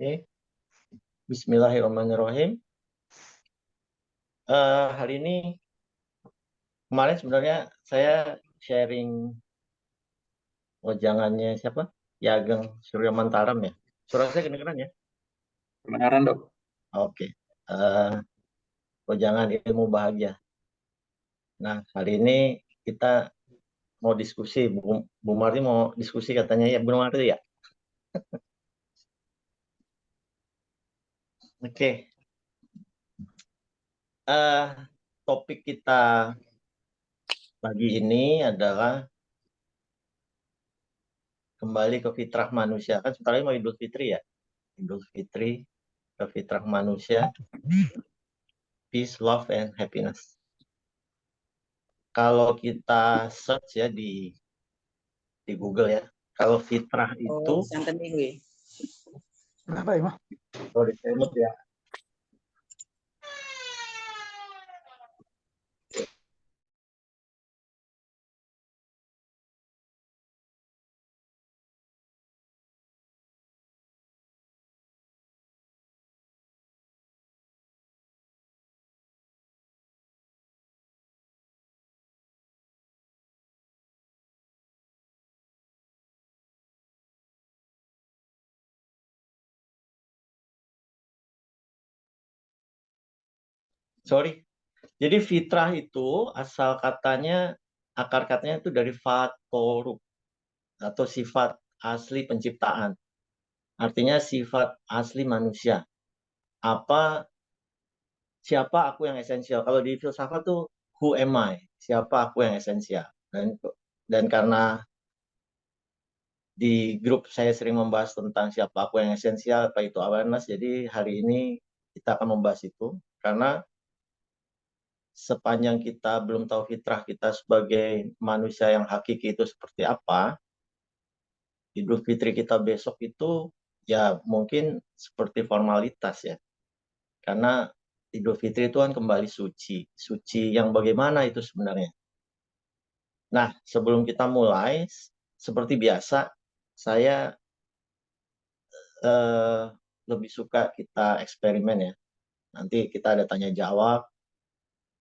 Oke, Bismillahirrahmanirrahim. Hari ini, kemarin sebenarnya saya sharing wajangannya siapa? Ki Ageng Surya Mantaram ya. Suara saya kedengeran ya? Kebenaran dok. Oke. Eh, Wajangan ilmu bahagia. Nah, hari ini kita mau diskusi. Bu Marti mau diskusi katanya ya, Bu Marti ya? Oke. Eh, Topik kita pagi ini adalah kembali ke fitrah manusia. Kan sebentar lagi mau Idul Fitri ya? Idul Fitri, ke fitrah manusia, peace, love, and happiness. Kalau kita search ya di Google ya, kalau fitrah itu, santen minggu. Kenapa ya, Mah? kalau di semut ya, sorry. Jadi fitrah itu asal katanya, akar katanya itu dari fatoruk atau sifat asli penciptaan. Artinya sifat asli manusia. Apa Siapa aku yang esensial? Kalau di filsafat tuh who am I? Siapa aku yang esensial? Dan karena di grup saya sering membahas tentang siapa aku yang esensial, apa itu awareness. Jadi hari ini kita akan membahas itu karena sepanjang kita belum tahu fitrah kita sebagai manusia yang hakiki itu seperti apa, Idul Fitri kita besok itu ya mungkin seperti formalitas ya. Karena Idul Fitri itu kan kembali suci. Suci yang bagaimana itu sebenarnya? Nah, sebelum kita mulai, seperti biasa, saya eh, lebih suka kita eksperimen ya. Nanti kita ada tanya jawab.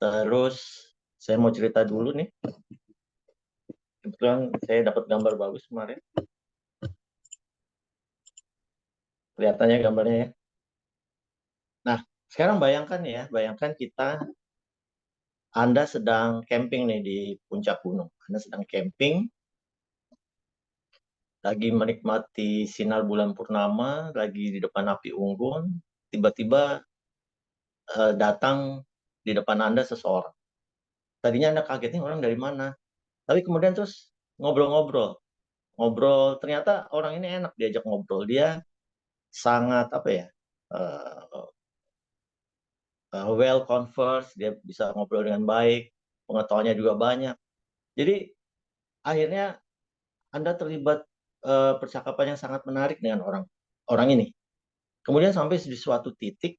Terus saya mau cerita dulu nih. Kebetulan saya dapat gambar bagus kemarin. Kelihatannya gambarnya ya. Nah, sekarang bayangkan Anda sedang camping nih di puncak gunung. Anda sedang camping, lagi menikmati sinar bulan purnama, lagi di depan api unggun, tiba-tiba datang di depan Anda seseorang. Tadinya Anda kaget, nih orang dari mana? Tapi kemudian terus ngobrol-ngobrol. Ngobrol, ternyata orang ini enak diajak ngobrol. Dia sangat apa ya, uh, well conversed, dia bisa ngobrol dengan baik, pengetahuannya juga banyak. Jadi akhirnya Anda terlibat percakapan yang sangat menarik dengan orang orang ini. Kemudian sampai di suatu titik,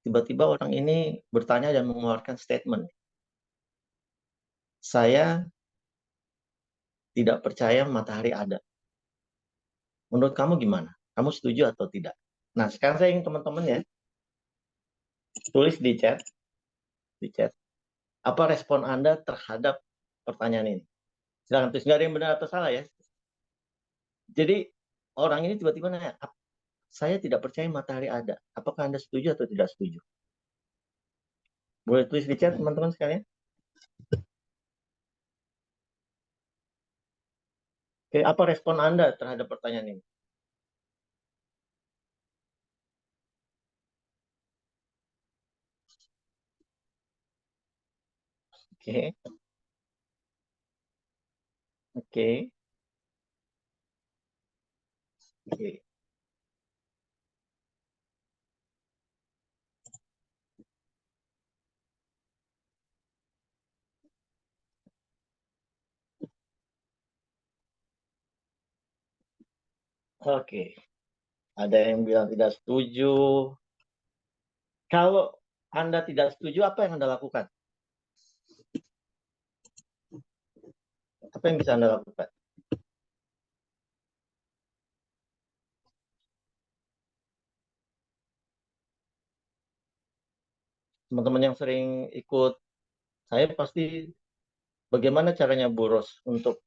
tiba-tiba orang ini bertanya dan mengeluarkan statement. Saya tidak percaya matahari ada. Menurut kamu gimana? Kamu setuju atau tidak? Nah, sekarang saya ingin teman-teman ya, tulis di chat. Apa respon Anda terhadap pertanyaan ini? Silakan tulis, nggak ada yang benar atau salah ya. Jadi orang ini tiba-tiba nanya, saya tidak percaya matahari ada. Apakah Anda setuju atau tidak setuju? Boleh tulis di chat teman-teman sekalian. Oke, apa respon Anda terhadap pertanyaan ini? Oke, oke, oke. Oke. Ada yang bilang tidak setuju. Kalau Anda tidak setuju, apa yang Anda lakukan? Apa yang bisa Anda lakukan? teman-teman yang sering ikut saya pasti bagaimana caranya Bu Ros untuk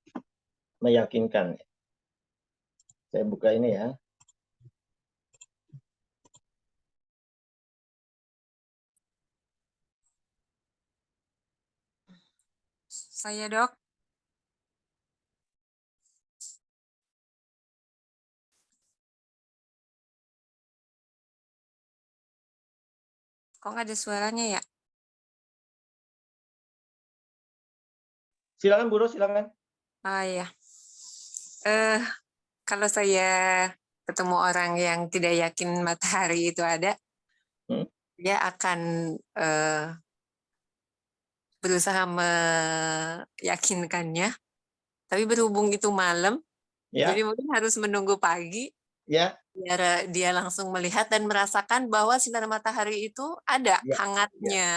meyakinkan. Saya buka ini ya. Saya, Dok. Kok nggak ada suaranya ya? Silakan Bu Ros, silakan. Ah ya. Kalau saya ketemu orang yang tidak yakin matahari itu ada, dia akan berusaha meyakinkannya. Tapi berhubung itu malam, jadi mungkin harus menunggu pagi. Biar dia langsung melihat dan merasakan bahwa sinar matahari itu ada hangatnya,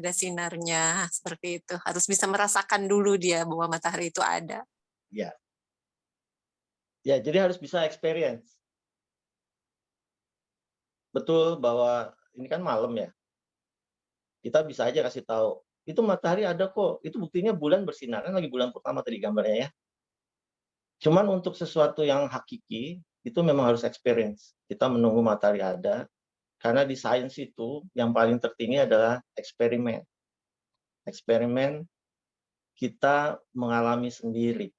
ada sinarnya, seperti itu. Harus bisa merasakan dulu dia bahwa matahari itu ada. Ya, jadi harus bisa experience. Betul bahwa ini kan malam ya. Kita bisa aja kasih tahu, itu matahari ada kok. Itu buktinya bulan bersinar. Kan lagi bulan pertama tadi gambarnya ya. Cuman untuk sesuatu yang hakiki, itu memang harus experience. Kita menunggu matahari ada, karena di sains itu yang paling tertinggi adalah eksperimen. Eksperimen kita mengalami sendiri.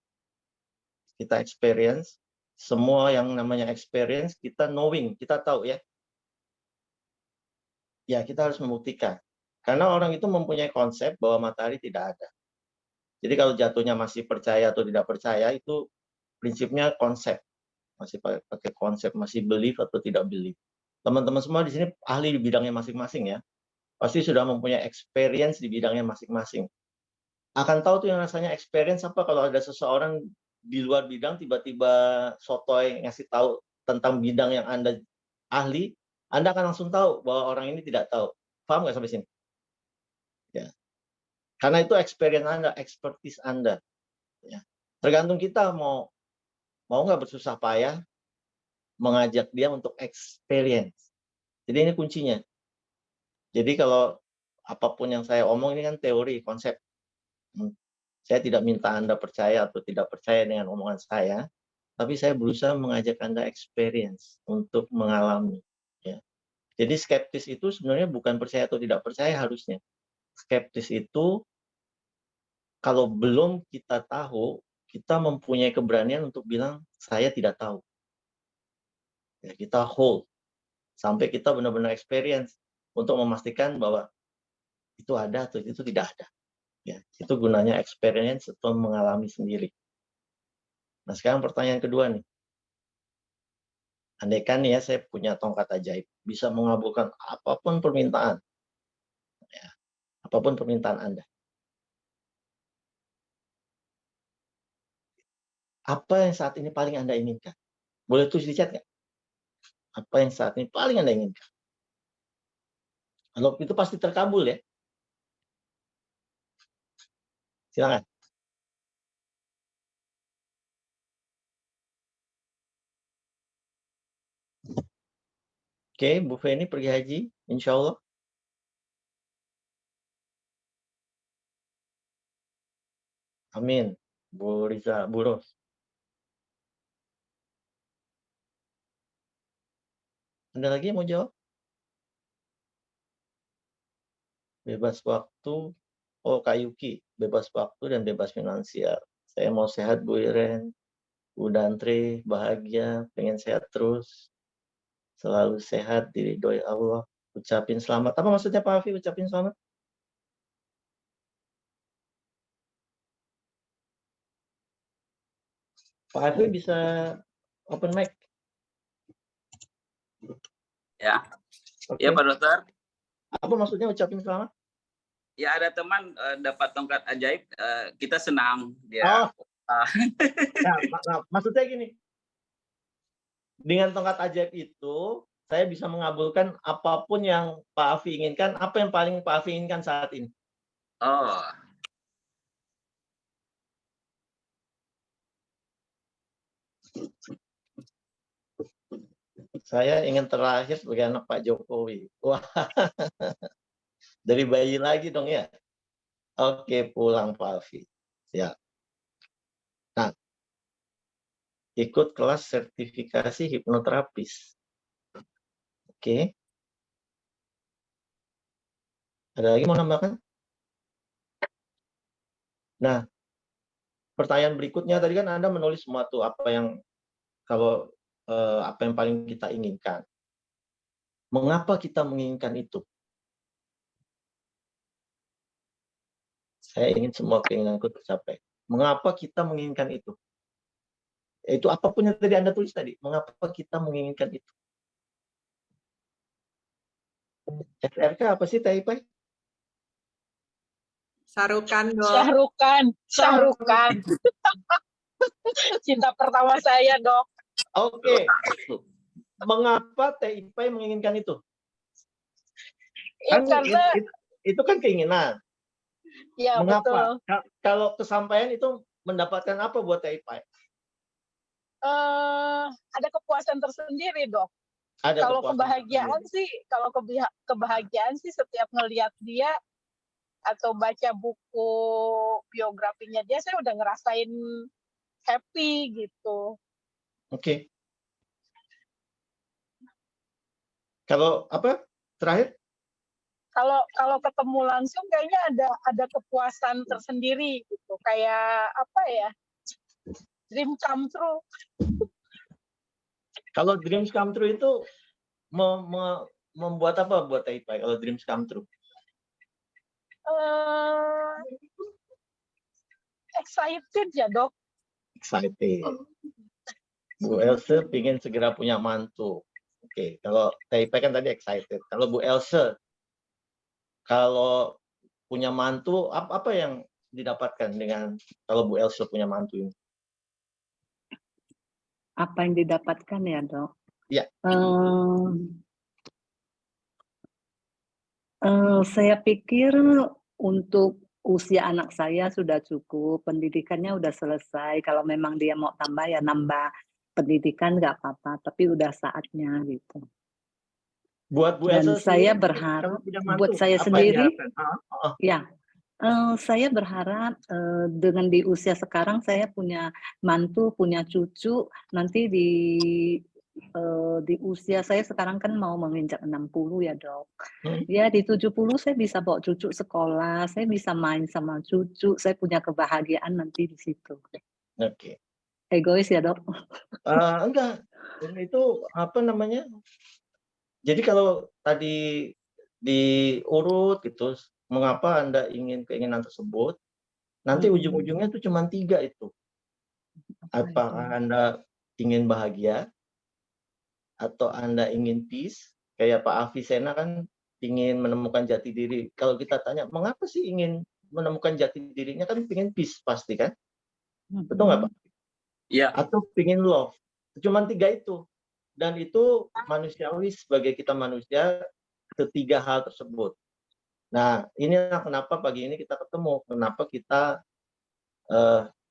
Kita experience, semua yang namanya experience, kita knowing, kita tahu ya. Ya, kita harus membuktikan. Karena orang itu mempunyai konsep bahwa matahari tidak ada. Jadi kalau jatuhnya masih percaya atau tidak percaya, itu prinsipnya konsep. Masih pakai konsep, masih believe atau tidak believe. Teman-teman semua di sini ahli di bidangnya masing-masing ya. Pasti sudah mempunyai experience di bidangnya masing-masing. Akan tahu tuh yang rasanya experience apa kalau ada seseorang di luar bidang tiba-tiba sotoy ngasih tahu tentang bidang yang Anda ahli, Anda akan langsung tahu bahwa orang ini tidak tahu. Paham nggak sampai sini? Ya. Karena itu experience Anda, expertise Anda. Ya. Tergantung kita mau nggak bersusah payah mengajak dia untuk experience. Jadi ini kuncinya. Jadi kalau apapun yang saya omong ini kan teori, konsep. Saya tidak minta Anda percaya atau tidak percaya dengan omongan saya, tapi saya berusaha mengajak Anda experience untuk mengalami. Ya. Jadi skeptis itu sebenarnya bukan percaya atau tidak percaya harusnya. Skeptis itu kalau belum kita tahu, kita mempunyai keberanian untuk bilang saya tidak tahu. Ya, kita hold sampai kita benar-benar experience untuk memastikan bahwa itu ada atau itu tidak ada. Ya, itu gunanya experience atau mengalami sendiri. Nah, sekarang pertanyaan kedua nih. Andaikan ya saya punya tongkat ajaib, bisa mengabulkan apapun permintaan. Ya, apapun permintaan Anda. Apa yang saat ini paling Anda inginkan? Boleh tulis di chat nggak? Apa yang saat ini paling Anda inginkan? Kalau itu pasti terkabul ya. Silakan. Oke, Bu Feni pergi haji, insya Allah. Amin. Bu Riza, Bu Ros. Ada lagi yang mau jawab? Bebas waktu, oh Kak Yuki, bebas waktu dan bebas finansial. Saya mau sehat Bu Iren, Bu Dantri, bahagia, pengen sehat terus. Selalu sehat, diridhoi Allah. Ucapin selamat. Apa maksudnya Pak Afi, ucapin selamat? Pak Afi bisa open mic? Ya, Okay. ya Pak Dokter. Apa maksudnya ucapin selamat? Ya ada teman dapat tongkat ajaib, kita senang dia. Oh. Nah, maksudnya gini, dengan tongkat ajaib itu saya bisa mengabulkan apapun yang Pak Afi inginkan. Apa yang paling Pak Afi inginkan saat ini? Oh. Saya ingin terlahir sebagai anak Pak Jokowi. Wah. Dari bayi lagi dong ya. Oke, pulang Pak Alfi. Siap. Nah, ikut kelas sertifikasi hipnoterapis. Oke. Ada lagi mau nambahkan? Nah, pertanyaan berikutnya tadi kan Anda menulis semua tuh apa yang apa yang paling kita inginkan. Mengapa kita menginginkan itu? Saya ingin semua keinginanku tercapai. Mengapa kita menginginkan itu? Itu apapun yang tadi Anda tulis tadi. Mengapa kita menginginkan itu? SRK apa sih, Teh Ipai? Sarukan dong. Syahrukan. Cinta pertama saya, Dok. Oke. Mengapa Teh Ipai menginginkan itu? Ya, karena itu kan keinginan. ya, mengapa? Betul. Kalau kesampaian itu mendapatkan apa buat Teh Ipai? Ada kepuasan tersendiri, Dok. Ada kalau kepuasan kebahagiaan sih setiap ngelihat dia atau baca buku biografinya dia, saya udah ngerasain happy gitu. Oke. Kalau apa terakhir? Kalau ketemu langsung kayaknya ada kepuasan tersendiri gitu, kayak apa ya, dream come true. Kalau dreams come true itu membuat apa buat Teh Ipai kalau dreams come true? Excited ya, Dok. Excited. Bu Else ingin segera punya mantu. Oke, kalau Teh Ipai kan tadi excited. Kalau Bu Else, kalau punya mantu, apa yang didapatkan dengan kalau Bu Else punya mantu ini? Apa yang didapatkan ya, Dok? Ya. Saya pikir untuk usia anak saya sudah cukup, pendidikannya udah selesai. Kalau memang dia mau tambah ya nambah pendidikan nggak apa-apa, tapi udah saatnya gitu. Buat Bu Dan Elsa saya sendiri, berharap mantu, buat saya apa sendiri, ya. Saya berharap dengan di usia sekarang saya punya mantu, punya cucu, nanti di usia saya sekarang kan mau menginjak 60 ya, Dok. Ya di 70 saya bisa bawa cucu sekolah, saya bisa main sama cucu, saya punya kebahagiaan nanti di situ. Oke. Egois ya, Dok? Enggak, itu apa namanya? Jadi kalau tadi diurut gitu, mengapa Anda ingin keinginan tersebut? Nanti ujung-ujungnya itu cuma 3 itu. Apakah Anda ingin bahagia? Atau Anda ingin peace? Kayak Pak Avicenna kan ingin menemukan jati diri. Kalau kita tanya, mengapa sih ingin menemukan jati dirinya? Kan ingin peace pasti kan? Betul nggak Pak? Iya. Atau ingin love. Cuma 3 itu. Dan itu manusiawi sebagai kita manusia, ketiga hal tersebut. Nah, inilah kenapa pagi ini kita ketemu. Kenapa kita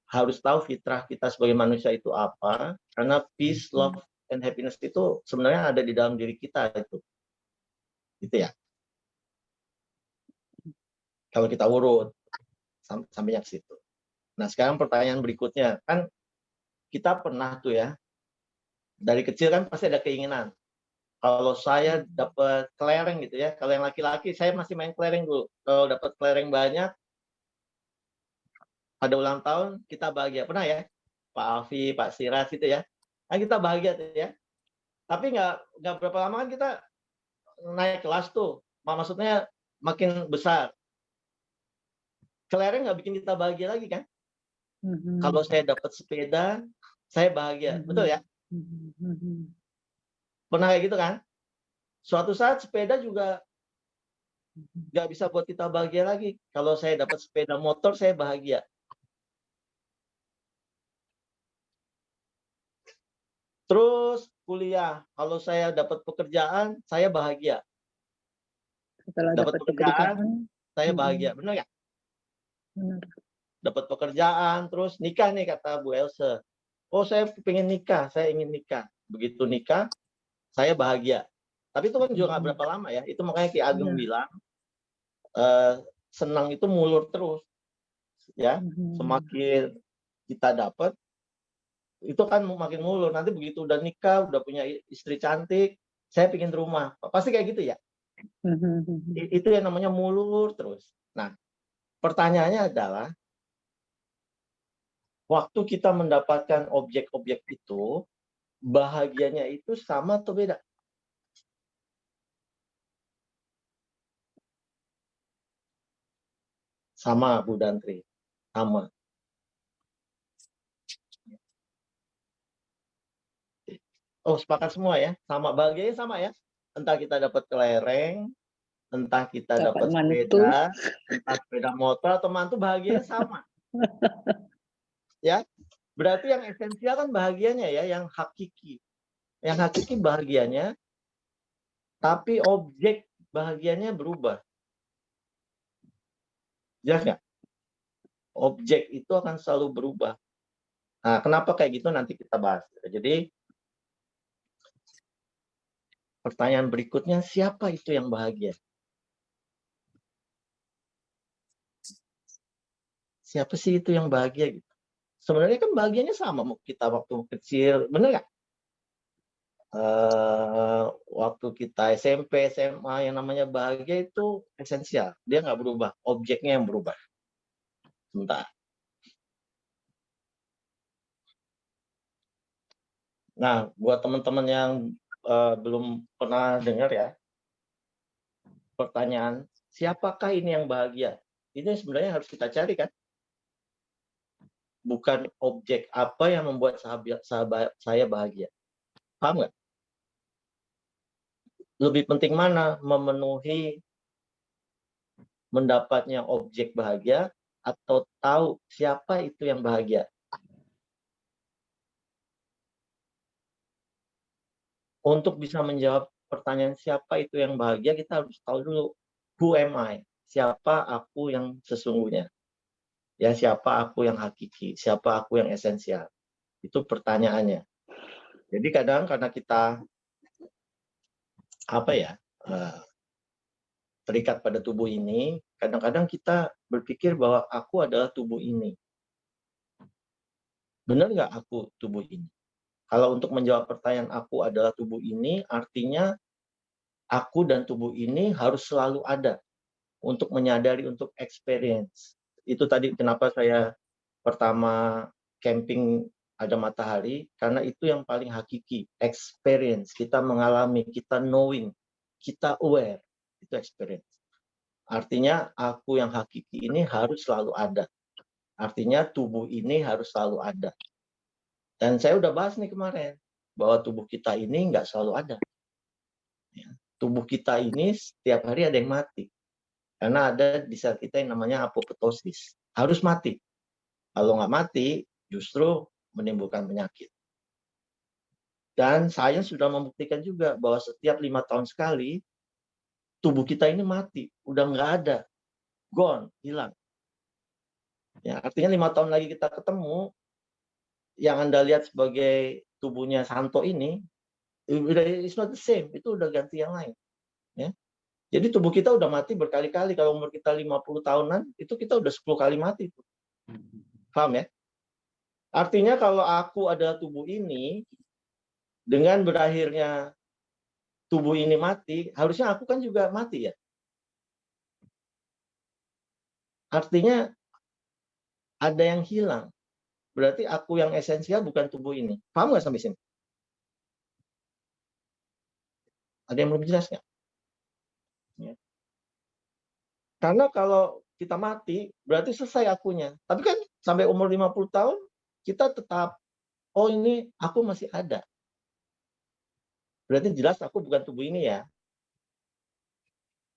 harus tahu fitrah kita sebagai manusia itu apa. Karena peace, love, and happiness itu sebenarnya ada di dalam diri kita itu. Gitu ya. Kalau kita urut sampai ke situ. Nah, sekarang pertanyaan berikutnya. Kan kita pernah tuh ya, dari kecil kan pasti ada keinginan. Kalau saya dapat kelereng gitu ya, kalau yang laki-laki saya masih main kelereng dulu. Kalau dapat kelereng banyak, pada ulang tahun kita bahagia. Pernah ya? Pak Alfi, Pak Siras gitu ya. Kan kita bahagia tuh ya. Tapi nggak berapa lama kan kita naik kelas tuh. Maksudnya makin besar. Kelereng nggak bikin kita bahagia lagi kan? Kalau saya dapat sepeda, saya bahagia. Betul ya? Pernah kayak gitu kan? Suatu saat sepeda juga nggak bisa buat kita bahagia lagi. Kalau saya dapat sepeda motor, saya bahagia. Terus kuliah, kalau saya dapat pekerjaan, saya bahagia. Setelah dapat pekerjaan, saya bahagia. Benar nggak? Benar. Dapat pekerjaan, terus nikah nih kata Bu Else. Oh, saya pengen nikah, saya ingin nikah. Begitu nikah, saya bahagia. Tapi itu kan juga nggak berapa lama ya. Itu makanya Ki Ageng bilang, senang itu mulur terus, ya. Semakin kita dapat, itu kan makin mulur. Nanti begitu udah nikah, udah punya istri cantik, saya pingin rumah. Pasti kayak gitu ya. Itu yang namanya mulur terus. Nah, pertanyaannya adalah, waktu kita mendapatkan objek-objek itu, bahagianya itu sama atau beda? Sama, Bu Dantri. Sama. Oh, sepakat semua ya? Sama, bahagianya sama ya? Entah kita dapat kelereng, entah kita dapat sepeda, entah sepeda motor atau mantu, bahagianya sama. Ya, berarti yang esensial kan bahagianya ya, yang hakiki. Yang hakiki bahagianya, tapi objek bahagianya berubah. Jelas nggak? Objek itu akan selalu berubah. Nah, kenapa kayak gitu nanti kita bahas. Jadi, pertanyaan berikutnya, siapa itu yang bahagia? Siapa sih itu yang bahagia? Gitu. Sebenarnya kan bahagianya sama kita waktu kecil, bener nggak? Waktu kita SMP, SMA, yang namanya bahagia itu esensial. Dia nggak berubah, objeknya yang berubah. Sebentar. Nah, buat teman-teman yang belum pernah dengar ya, pertanyaan, siapakah ini yang bahagia? Ini sebenarnya harus kita cari kan? Bukan objek apa yang membuat saya bahagia. Paham nggak? Lebih penting mana? Memenuhi mendapatnya objek bahagia atau tahu siapa itu yang bahagia? Untuk bisa menjawab pertanyaan siapa itu yang bahagia, kita harus tahu dulu, who am I? Siapa aku yang sesungguhnya? Ya, siapa aku yang hakiki? Siapa aku yang esensial? Itu pertanyaannya. Jadi kadang karena kita terikat pada tubuh ini, kadang-kadang kita berpikir bahwa aku adalah tubuh ini. Benar nggak aku tubuh ini? Kalau untuk menjawab pertanyaan aku adalah tubuh ini, artinya aku dan tubuh ini harus selalu ada untuk menyadari, untuk experience. Itu tadi kenapa saya pertama camping ada matahari, karena itu yang paling hakiki, experience. Kita mengalami, kita knowing, kita aware, itu experience. Artinya aku yang hakiki ini harus selalu ada. Artinya tubuh ini harus selalu ada. Dan saya udah bahas nih kemarin, bahwa tubuh kita ini nggak selalu ada. Ya. Tubuh kita ini setiap hari ada yang mati. Karena ada di sel kita yang namanya apoptosis. Harus mati. Kalau nggak mati, justru menimbulkan penyakit. Dan sains sudah membuktikan juga bahwa setiap 5 tahun sekali, tubuh kita ini mati. Udah nggak ada. Gone, hilang. Ya, artinya 5 tahun lagi kita ketemu, yang Anda lihat sebagai tubuhnya Santo ini, it's not the same, itu udah ganti yang lain. Ya. Jadi tubuh kita udah mati berkali-kali. Kalau umur kita 50 tahunan, itu kita udah 10 kali mati. Paham ya? Artinya kalau aku adalah tubuh ini, dengan berakhirnya tubuh ini mati, harusnya aku kan juga mati ya. Artinya ada yang hilang. Berarti aku yang esensial bukan tubuh ini. Paham nggak sampai sini? Ada yang belum jelas nggak? Ya. Karena kalau kita mati, berarti selesai akunya. Tapi kan sampai umur 50 tahun, kita tetap, oh ini aku masih ada. Berarti jelas aku bukan tubuh ini ya.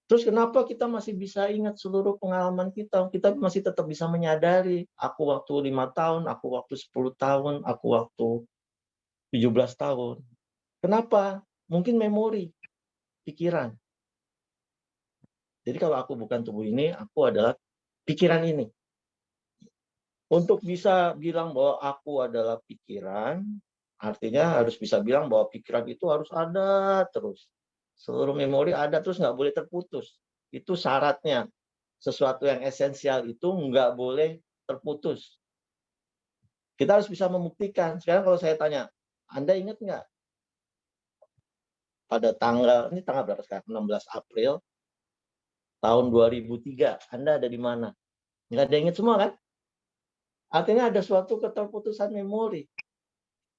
Terus kenapa kita masih bisa ingat seluruh pengalaman kita? Kita masih tetap bisa menyadari, aku waktu 5 tahun, aku waktu 10 tahun, aku waktu 17 tahun. Kenapa? Mungkin memori, pikiran. Jadi kalau aku bukan tubuh ini, aku adalah pikiran ini. Untuk bisa bilang bahwa aku adalah pikiran, artinya harus bisa bilang bahwa pikiran itu harus ada terus. Seluruh memori ada terus, nggak boleh terputus. Itu syaratnya. sesuatu yang esensial itu nggak boleh terputus. Kita harus bisa membuktikan. Sekarang kalau saya tanya, Anda ingat nggak pada ini tanggal berapa sekarang? 16 April tahun 2003, Anda ada di mana? Nggak ada ingat semua kan? Artinya ada suatu keterputusan memori.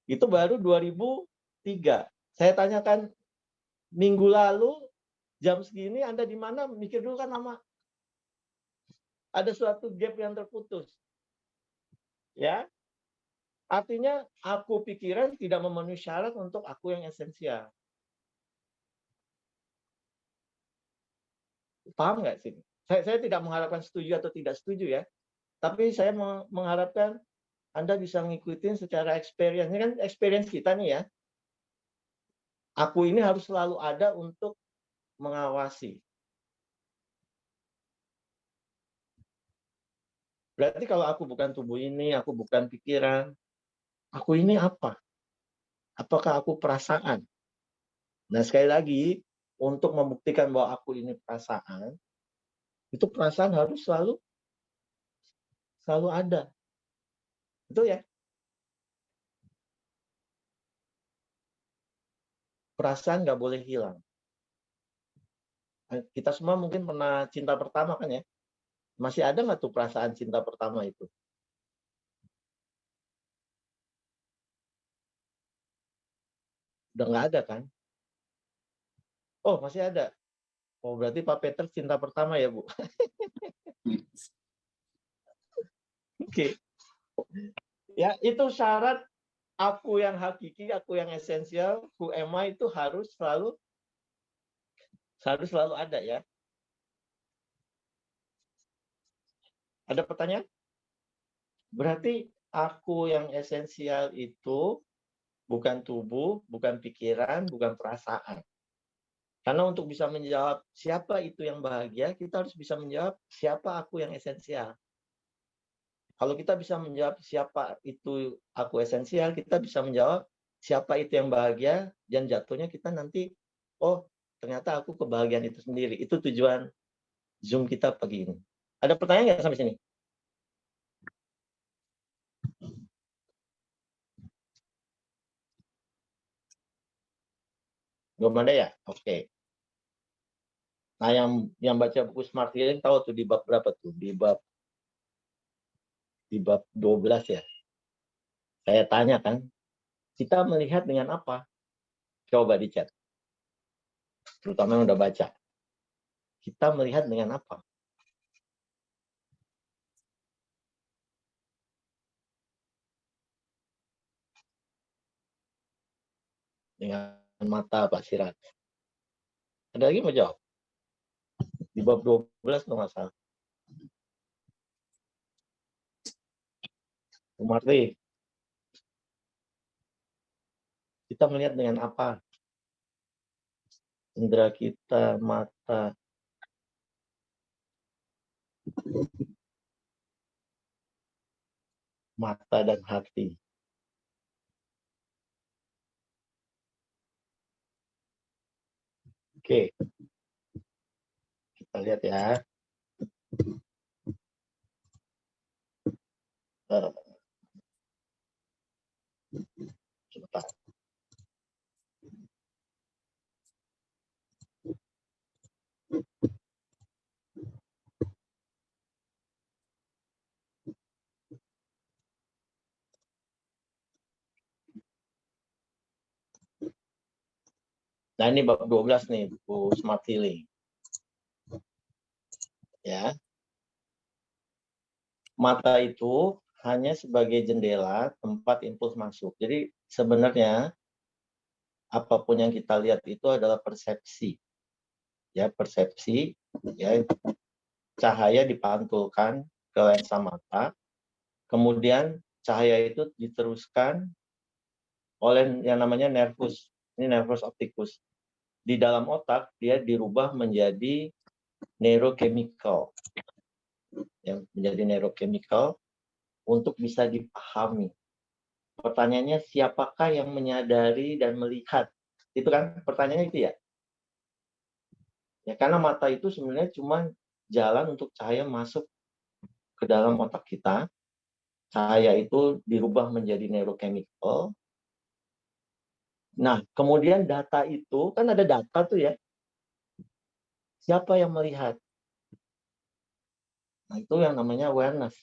Itu baru 2003. Saya tanyakan minggu lalu, jam segini Anda di mana? Mikir dulu kan lama. Ada suatu gap yang terputus. Ya, artinya aku pikiran tidak memenuhi syarat untuk aku yang esensial. Paham nggak sih? Saya tidak mengharapkan setuju atau tidak setuju ya. Tapi saya mengharapkan Anda bisa ngikutin secara experience. Ini kan experience kita nih ya. Aku ini harus selalu ada untuk mengawasi. Berarti kalau aku bukan tubuh ini, aku bukan pikiran, aku ini apa? Apakah aku perasaan? Nah, sekali lagi, untuk membuktikan bahwa aku ini perasaan, itu perasaan harus selalu ada. Betul ya? Perasaan nggak boleh hilang. Kita semua mungkin pernah cinta pertama kan ya? Masih ada nggak tuh perasaan cinta pertama itu? Udah nggak ada kan? Oh, masih ada. Oh, berarti Pak Peter cinta pertama ya, Bu? Oke. Ya, itu syarat aku yang hakiki, aku yang esensial, who am I itu harus selalu ada ya. Ada pertanyaan? Berarti aku yang esensial itu bukan tubuh, bukan pikiran, bukan perasaan. Karena untuk bisa menjawab siapa itu yang bahagia, kita harus bisa menjawab siapa aku yang esensial. Kalau kita bisa menjawab siapa itu aku esensial, kita bisa menjawab siapa itu yang bahagia, dan jatuhnya kita nanti, oh ternyata aku kebahagiaan itu sendiri. Itu tujuan Zoom kita pagi ini. Ada pertanyaan nggak sampai sini? Belum ada ya? Oke. Nah, yang baca buku Smart Healing tahu tuh di bab berapa tuh? Di bab 12 ya. Saya tanya kan, kita melihat dengan apa? Coba di chat. Terutama yang udah baca. Kita melihat dengan apa? Dengan mata Pak Sirat. Ada lagi mau jawab? Di bab 12 kalau nggak salah. Marti, kita melihat dengan apa? Indra kita, mata. Mata dan hati. Oke. Kita lihat ya. Sebentar. Nah, ini bab 12 nih, buku Smart Healing. Ya. Mata itu hanya sebagai jendela tempat impuls masuk. Jadi sebenarnya apapun yang kita lihat itu adalah persepsi. Ya, persepsi, ya. Cahaya dipantulkan ke lensa mata. Kemudian cahaya itu diteruskan oleh yang namanya nervus. Ini nervus opticus. Di dalam otak dia dirubah menjadi neurochemical. Yang menjadi neurochemical untuk bisa dipahami. Pertanyaannya siapakah yang menyadari dan melihat? Itu kan pertanyaannya itu ya. Ya karena mata itu sebenarnya cuma jalan untuk cahaya masuk ke dalam otak kita. Cahaya itu dirubah menjadi neurochemical. Nah, kemudian data itu, kan ada data tuh ya. Siapa yang melihat? Nah, itu yang namanya awareness.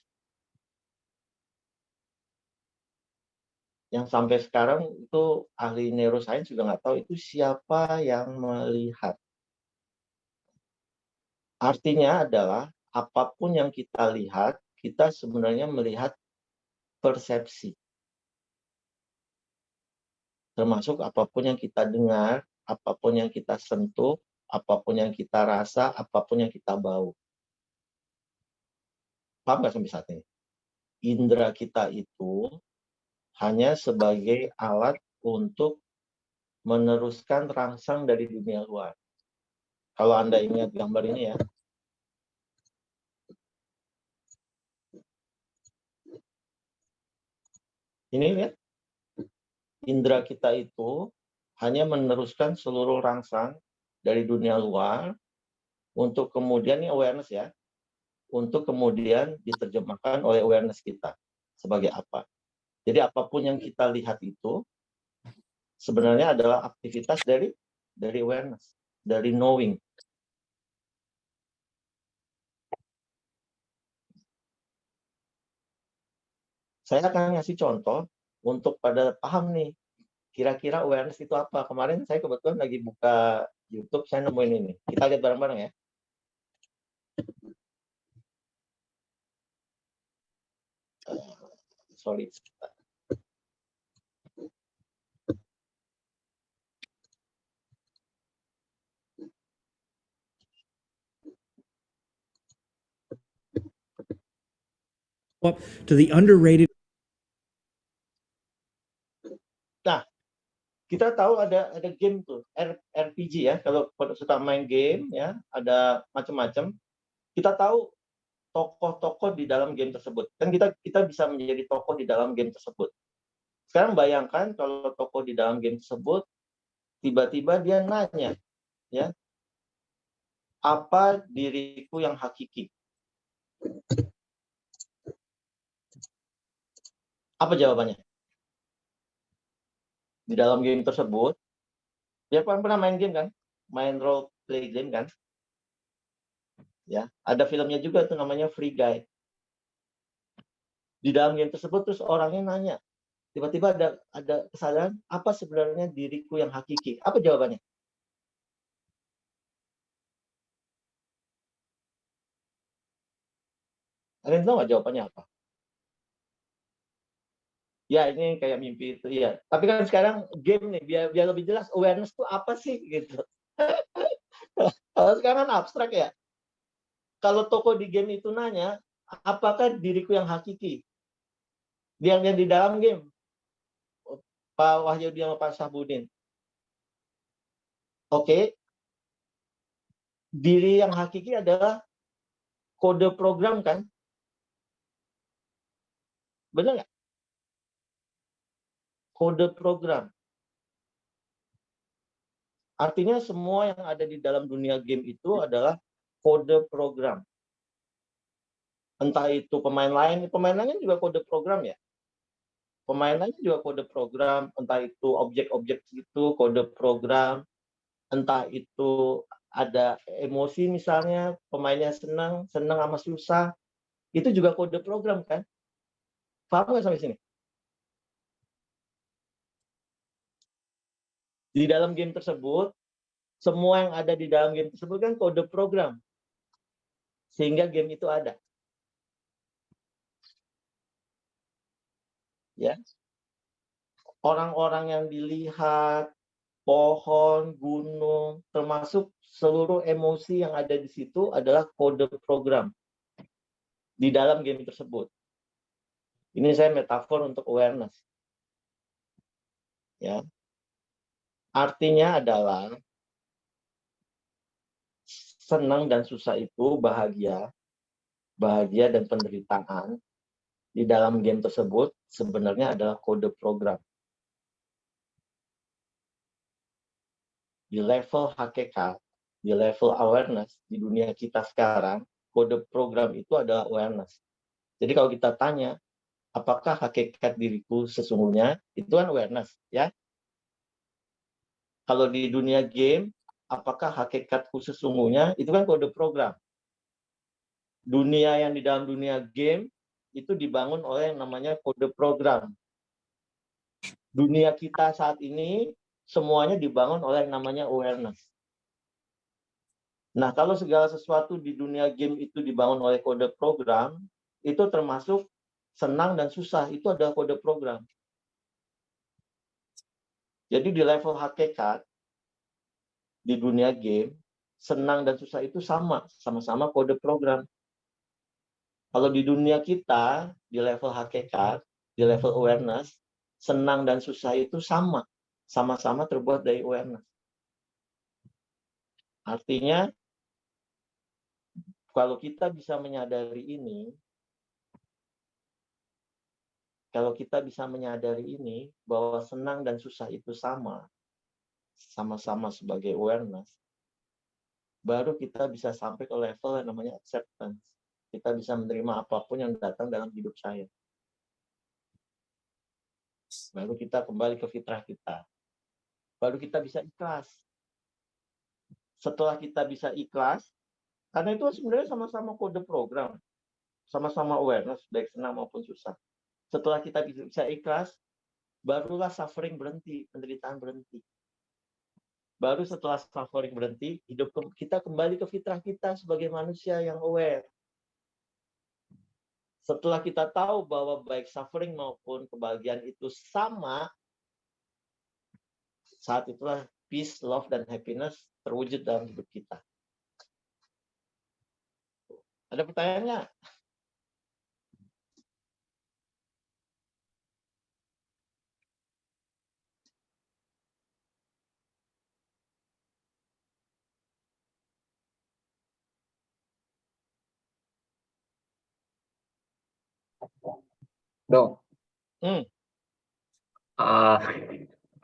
Yang sampai sekarang itu ahli neuroscience juga nggak tahu itu siapa yang melihat. Artinya adalah apapun yang kita lihat, kita sebenarnya melihat persepsi. Termasuk apapun yang kita dengar, apapun yang kita sentuh, apapun yang kita rasa, apapun yang kita bau. Paham nggak sampai saat ini? Indra kita itu hanya sebagai alat untuk meneruskan rangsang dari dunia luar. Kalau Anda ingat gambar ini ya. Ini lihat. Indra kita itu hanya meneruskan seluruh rangsang dari dunia luar untuk kemudian, ini awareness ya, untuk kemudian diterjemahkan oleh awareness kita sebagai apa. Jadi apapun yang kita lihat itu sebenarnya adalah aktivitas dari awareness, dari knowing. Saya akan ngasih contoh untuk pada paham nih, kira-kira awareness itu apa. Kemarin saya kebetulan lagi buka YouTube, saya nemuin ini. Kita lihat bareng-bareng ya. Sorry. To the underrated. Nah, kita tahu ada game tuh, RPG ya. Kalau suka main game ya, ada macam-macam. Kita tahu tokoh-tokoh di dalam game tersebut. Kan kita bisa menjadi tokoh di dalam game tersebut. Sekarang bayangkan kalau tokoh di dalam game tersebut tiba-tiba dia nanya, ya, apa diriku yang hakiki? Apa jawabannya? Di dalam game tersebut, dia pernah main game kan? Main role play game kan? Ya, ada filmnya juga tuh namanya Free Guy. Di dalam game tersebut terus orangnya nanya, tiba-tiba ada kesadaran, apa sebenarnya diriku yang hakiki? Apa jawabannya? Kalian tahu nggak jawabannya apa? Ya, ini kayak mimpi itu, ya. Tapi kan sekarang game nih, biar lebih jelas awareness itu apa sih gitu. Kalau sekarang abstrak ya. Kalau tokoh di game itu nanya, apakah diriku yang hakiki? Yang di dalam game, Pak Wahyudi sama Pak Syahbudin. Oke. Diri yang hakiki adalah kode program kan? Benar nggak? Kode program. Artinya semua yang ada di dalam dunia game itu adalah kode program. Entah itu pemain lain juga kode program ya. Pemain lain juga kode program, entah itu objek-objek itu kode program, entah itu ada emosi misalnya, pemainnya senang sama susah, itu juga kode program kan? Paham nggak sampai sini? Di dalam game tersebut, semua yang ada di dalam game tersebut kan kode program. Sehingga game itu ada. Ya. Orang-orang yang dilihat, pohon, gunung, termasuk seluruh emosi yang ada di situ adalah kode program di dalam game tersebut. Ini saya metafor untuk awareness. Ya. Artinya adalah senang dan susah itu bahagia dan penderitaan di dalam game tersebut sebenarnya adalah kode program. Di level hakikat, di level awareness di dunia kita sekarang, kode program itu adalah awareness. Jadi kalau kita tanya, apakah hakikat diriku sesungguhnya, itu kan awareness, ya. Kalau di dunia game, apakah hakikatku sesungguhnya, itu kan kode program. Dunia yang di dalam dunia game itu dibangun oleh yang namanya kode program. Dunia kita saat ini semuanya dibangun oleh yang namanya awareness. Nah, kalau segala sesuatu di dunia game itu dibangun oleh kode program, itu termasuk senang dan susah, itu adalah kode program. Jadi di level hakikat, di dunia game, senang dan susah itu sama-sama kode program. Kalau di dunia kita, di level hakikat, di level awareness, senang dan susah itu sama-sama terbuat dari awareness. Artinya, kalau kita bisa menyadari ini, bahwa senang dan susah itu sama-sama sebagai awareness, baru kita bisa sampai ke level yang namanya acceptance. Kita bisa menerima apapun yang datang dalam hidup saya. Baru kita kembali ke fitrah kita. Baru kita bisa ikhlas. Setelah kita bisa ikhlas, karena itu sebenarnya sama-sama kode program. Sama-sama awareness, baik senang maupun susah. Setelah kita bisa ikhlas, barulah suffering berhenti, penderitaan berhenti. Baru setelah suffering berhenti, hidup kita kembali ke fitrah kita sebagai manusia yang aware. Setelah kita tahu bahwa baik suffering maupun kebahagiaan itu sama, saat itulah peace, love, dan happiness terwujud dalam hidup kita. Ada pertanyaannya? Dong.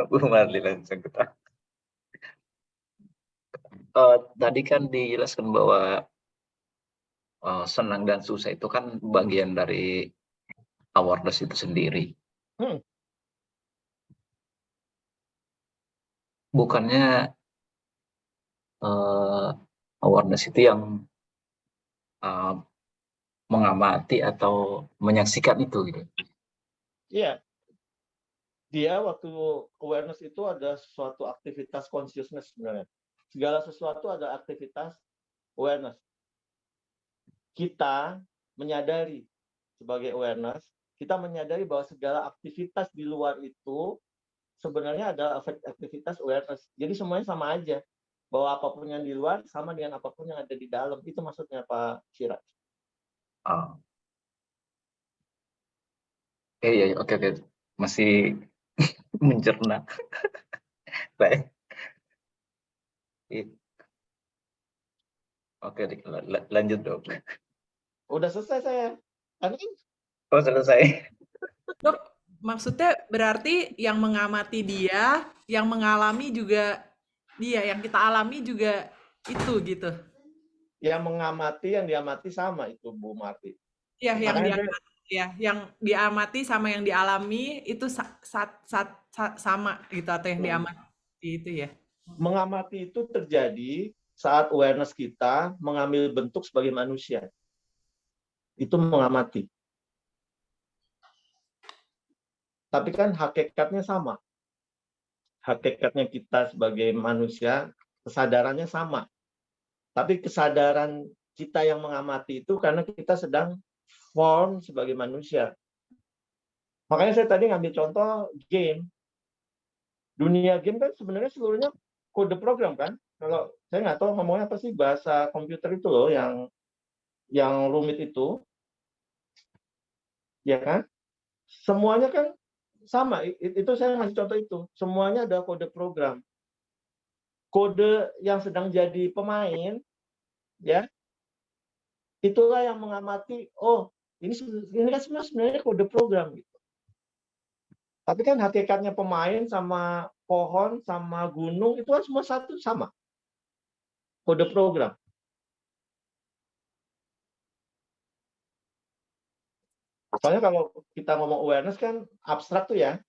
Bu Marli langsung ketawa. Tadi kan dijelaskan bahwa senang dan susah itu kan bagian dari awareness itu sendiri. Bukannya awareness itu yang mengamati atau menyaksikan itu gitu? Iya. Dia waktu awareness itu ada suatu aktivitas consciousness sebenarnya. Segala sesuatu ada aktivitas awareness. Kita menyadari sebagai awareness, kita menyadari bahwa segala aktivitas di luar itu sebenarnya adalah aktivitas awareness. Jadi semuanya sama aja. Bahwa apapun yang di luar sama dengan apapun yang ada di dalam. Itu maksudnya Pak Siraj. Iya, oke. Masih mencerna. Baik. Oke, lanjut dong. Udah selesai saya. Oh, selesai. Dok, maksudnya berarti yang mengamati dia, yang mengalami juga dia, yang kita alami juga itu gitu. Yang mengamati, yang diamati sama itu Bu Marti. Ya, yang diamati sama yang dialami itu sama gitu, atau yang diamati itu ya. Mengamati itu terjadi saat awareness kita mengambil bentuk sebagai manusia. Itu mengamati. Tapi kan hakikatnya sama. Hakikatnya kita sebagai manusia, kesadarannya sama. Tapi kesadaran kita yang mengamati itu karena kita sedang form sebagai manusia. Makanya saya tadi ngambil contoh game. Dunia game kan sebenarnya seluruhnya kode program kan. Kalau saya nggak tahu ngomongnya apa sih bahasa komputer itu loh yang rumit itu. Ya kan? Semuanya kan sama. Itu saya ngasih contoh itu. Semuanya ada kode program. Kode yang sedang jadi pemain, ya, itulah yang mengamati. Oh, ini kan sebenarnya kode program gitu. Tapi kan hakikatnya pemain sama pohon sama gunung itu kan semua satu sama. Kode program. Soalnya kalau kita ngomong awareness kan abstrak tuh ya.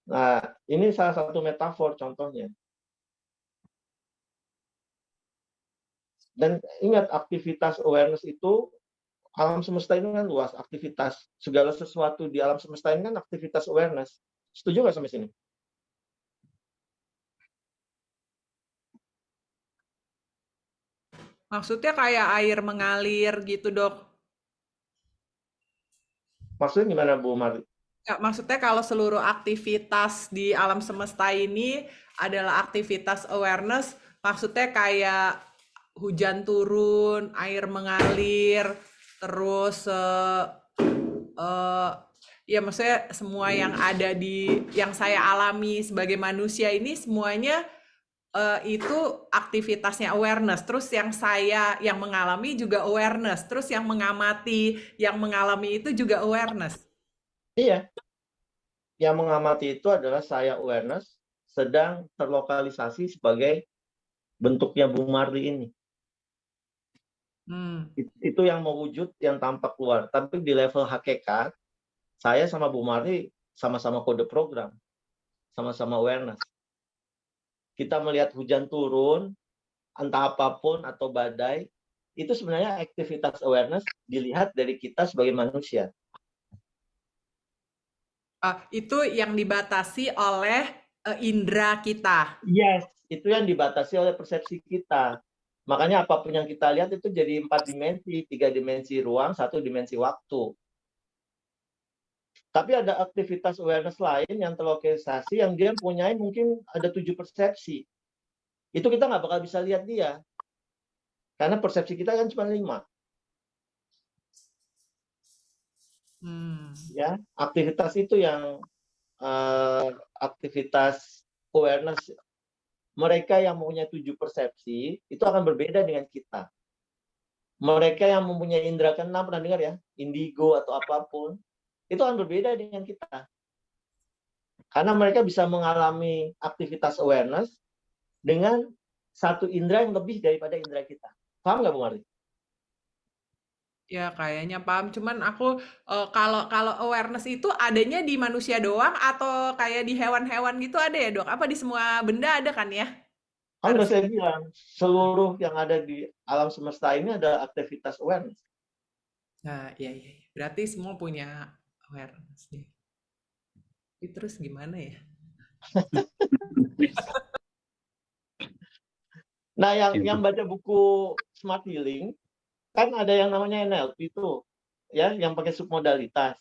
Nah, ini salah satu metafor contohnya. Dan ingat, aktivitas awareness itu, alam semesta ini kan luas, aktivitas segala sesuatu di alam semesta ini kan aktivitas awareness. Setuju nggak sampai sini? Maksudnya kayak air mengalir gitu, Dok? Maksudnya gimana, Bu Mari? Ya, maksudnya kalau seluruh aktivitas di alam semesta ini adalah aktivitas awareness, maksudnya kayak hujan turun, air mengalir, terus ya maksudnya semua yang ada yang saya alami sebagai manusia ini semuanya itu aktivitasnya awareness. Terus yang mengalami juga awareness. Terus yang mengamati, yang mengalami itu juga awareness. Iya. Yang mengamati itu adalah saya awareness sedang terlokalisasi sebagai bentuknya Bu Marli ini. Itu yang mewujud, yang tampak keluar. Tapi di level hakikat, saya sama Bu Marli sama-sama kode program. Sama-sama awareness. Kita melihat hujan turun, entah apapun atau badai, itu sebenarnya aktivitas awareness dilihat dari kita sebagai manusia. Itu yang dibatasi oleh indera kita. Yes, itu yang dibatasi oleh persepsi kita. Makanya apapun yang kita lihat itu jadi 4 dimensi, 3 dimensi ruang, 1 dimensi waktu. Tapi ada aktivitas awareness lain yang terlokalisasi, yang dia punya mungkin ada 7 persepsi. Itu kita nggak bakal bisa lihat dia. Karena persepsi kita kan cuma 5. Ya, aktivitas itu yang aktivitas awareness. Mereka yang mempunyai 7 persepsi itu akan berbeda dengan kita. Mereka yang mempunyai indera keenam, pernah dengar ya, indigo atau apapun, itu akan berbeda dengan kita. Karena mereka bisa mengalami aktivitas awareness dengan satu indera yang lebih daripada indera kita. Paham nggak, Bu Marli? Ya, kayaknya paham. Cuman aku kalau awareness itu adanya di manusia doang atau kayak di hewan-hewan gitu ada ya, Dok? Apa di semua benda ada kan ya? Kan udah saya bilang, seluruh yang ada di alam semesta ini ada aktivitas awareness. Nah, iya. Berarti semua punya awareness. Terus gimana ya? Nah, yang baca buku Smart Healing, kan ada yang namanya NLP itu, ya, yang pakai submodalitas.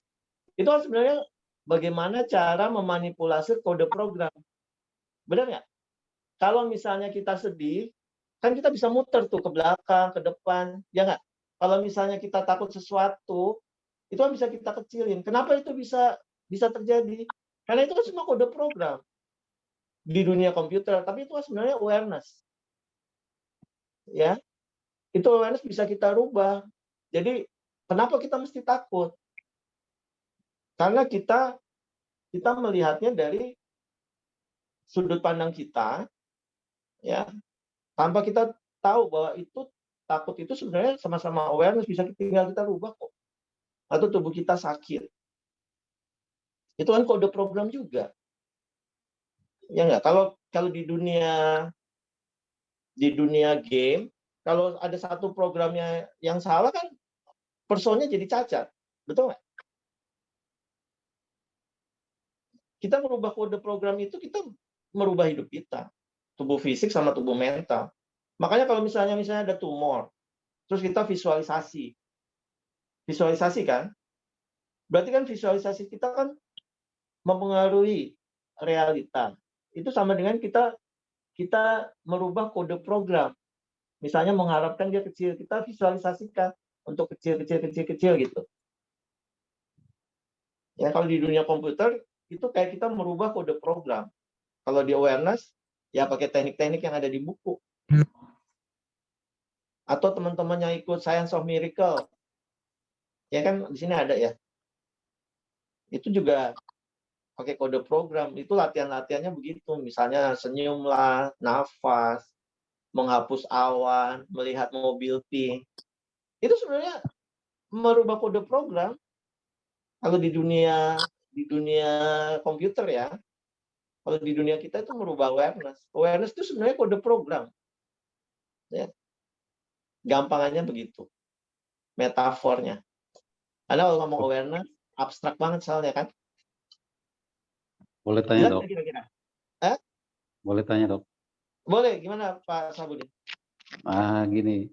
Itu kan sebenarnya bagaimana cara memanipulasi kode program. Benar nggak? Kalau misalnya kita sedih, kan kita bisa muter tuh ke belakang, ke depan, ya nggak? Kalau misalnya kita takut sesuatu, itu kan bisa kita kecilin. Kenapa itu bisa terjadi? Karena itu kan semua kode program di dunia komputer, tapi itu kan sebenarnya awareness. Ya, itu awareness bisa kita rubah. Jadi kenapa kita mesti takut? Karena kita melihatnya dari sudut pandang kita, ya, tanpa kita tahu bahwa itu takut itu sebenarnya sama-sama awareness, bisa tinggal kita rubah kok. Atau tubuh kita sakit, itu kan kode program juga, ya nggak? Kalau di dunia game, kalau ada satu programnya yang salah kan personnya jadi cacat, betul nggak? Kita merubah kode program itu, kita merubah hidup kita, tubuh fisik sama tubuh mental. Makanya kalau misalnya ada tumor, terus kita visualisasi kan, berarti kan visualisasi kita kan mempengaruhi realita. Itu sama dengan kita merubah kode program. Misalnya mengharapkan dia kecil, kita visualisasikan untuk kecil gitu. Ya, kalau di dunia komputer itu kayak kita merubah kode program. Kalau di awareness, ya pakai teknik-teknik yang ada di buku. Atau teman-teman yang ikut Science of Miracle, ya kan di sini ada ya. Itu juga pakai kode program. Itu latihan-latihannya begitu. Misalnya senyumlah, nafas, menghapus awan, melihat mobil pink. Itu sebenarnya merubah kode program Kalau di dunia komputer ya, kalau di dunia kita itu merubah awareness. Awareness itu sebenarnya kode program. Ya. Gampangannya begitu. Metafornya. Karena kalau ngomong awareness, abstrak banget soalnya kan. Boleh tanya, Dok? Kira-kira. Boleh tanya, Dok? Boleh, gimana Pak Sabudin? Gini.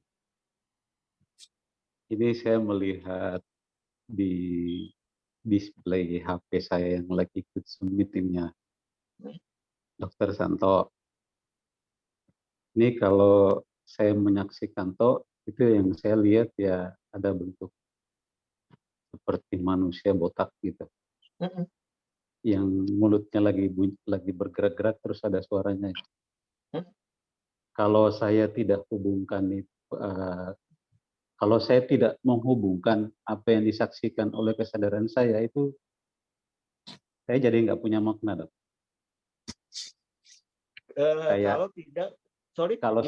Ini saya melihat di display HP saya yang lagi ikut meetingnya Dr. Santo. Ini kalau saya menyaksikan itu yang saya lihat ya ada bentuk seperti manusia botak gitu. Yang mulutnya lagi bergerak-gerak terus ada suaranya. Kalau saya tidak hubungkan kalau saya tidak menghubungkan apa yang disaksikan oleh kesadaran saya itu, saya jadi nggak punya makna, Dok. Kalau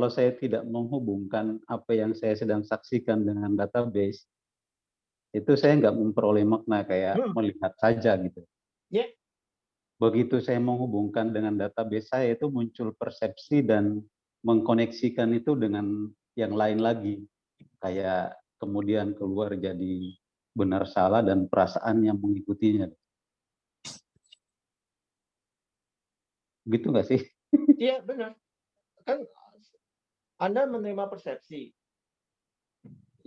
saya tidak menghubungkan apa yang saya sedang saksikan dengan database, itu saya nggak memperoleh makna, kayak melihat saja gitu. Yeah. Begitu saya menghubungkan dengan database saya, itu muncul persepsi dan mengkoneksikan itu dengan yang lain lagi. Kayak kemudian keluar jadi benar salah dan perasaan yang mengikutinya. Gitu nggak sih? Iya, benar. Kan Anda menerima persepsi.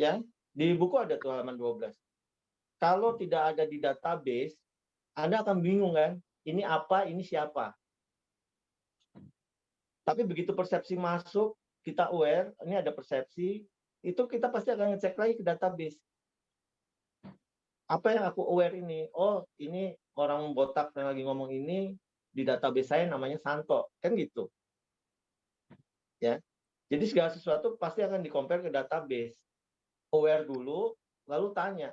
Ya, di buku ada tuh halaman 12. Kalau tidak ada di database, Anda akan bingung kan? Ini apa, ini siapa? Tapi begitu persepsi masuk, kita aware, ini ada persepsi, itu kita pasti akan ngecek lagi ke database. Apa yang aku aware ini? Oh, ini orang botak yang lagi ngomong ini, di database saya namanya Santo. Kan gitu. Ya. Jadi segala sesuatu pasti akan di-compare ke database. Aware dulu, lalu tanya.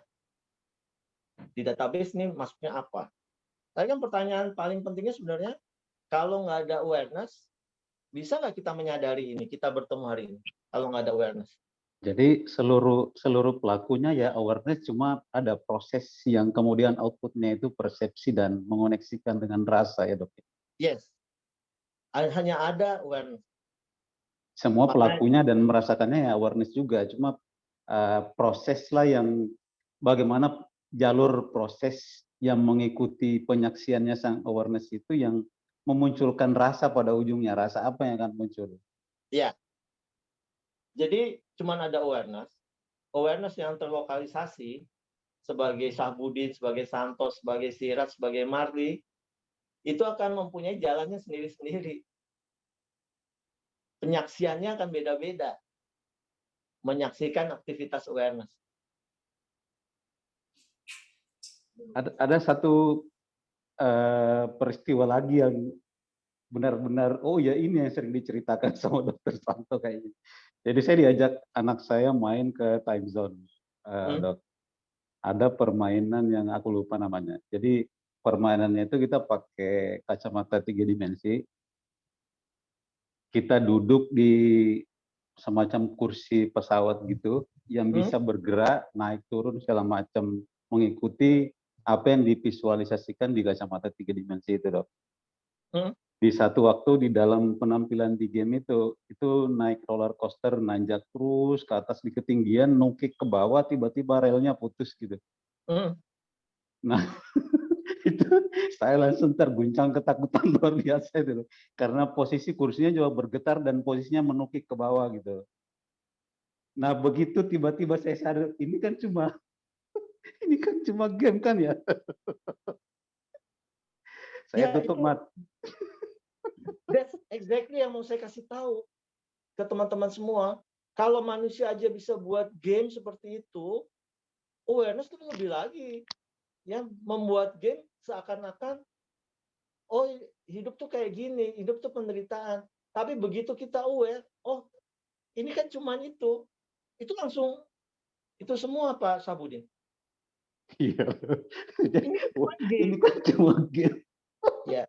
Di database ini masuknya apa? Tapi kan pertanyaan paling pentingnya sebenarnya, kalau nggak ada awareness, bisa nggak kita menyadari ini, kita bertemu hari ini, kalau nggak ada awareness? Jadi seluruh pelakunya ya awareness, cuma ada proses yang kemudian outputnya itu persepsi dan mengoneksikan dengan rasa ya, Dok. Yes. Hanya ada awareness. Semua pelakunya dan merasakannya ya awareness juga, cuma proses lah yang bagaimana jalur proses yang mengikuti penyaksiannya sang awareness itu yang memunculkan rasa pada ujungnya. Rasa apa yang akan muncul? Iya. Jadi cuman ada awareness yang terlokalisasi sebagai Syahbudin, sebagai Santo, sebagai Sirat, sebagai Marli, itu akan mempunyai jalannya sendiri-sendiri. Penyaksiannya akan beda-beda. Menyaksikan aktivitas awareness. Ada satu peristiwa lagi yang benar-benar, oh ya ini yang sering diceritakan sama Dr. Santo kayaknya. Jadi saya diajak anak saya main ke time zone, Dok. Ada permainan yang aku lupa namanya. Jadi permainannya itu kita pakai kacamata 3 dimensi. Kita duduk di semacam kursi pesawat gitu, yang bisa bergerak, naik turun segala macam, mengikuti apa yang divisualisasikan di kacamata 3 dimensi itu, Dok. Di satu waktu di dalam penampilan di game itu naik roller coaster, nanjak terus ke atas di ketinggian, nukik ke bawah, tiba-tiba relnya putus gitu. Nah, itu saya langsung terguncang ketakutan luar biasa itu, karena posisi kursinya juga bergetar dan posisinya menukik ke bawah gitu. Nah, begitu tiba-tiba saya sadar, ini kan cuma game kan ya. Saya tutup mata. That's exactly yang mau saya kasih tahu ke teman-teman semua. Kalau manusia aja bisa buat game seperti itu, awareness itu lebih lagi. Ya, membuat game seakan-akan, oh hidup tuh kayak gini, hidup tuh penderitaan. Tapi begitu kita aware, oh ini kan cuman itu langsung, itu semua Pak Sabudin. Iya. Ini kan cuma game. Ya.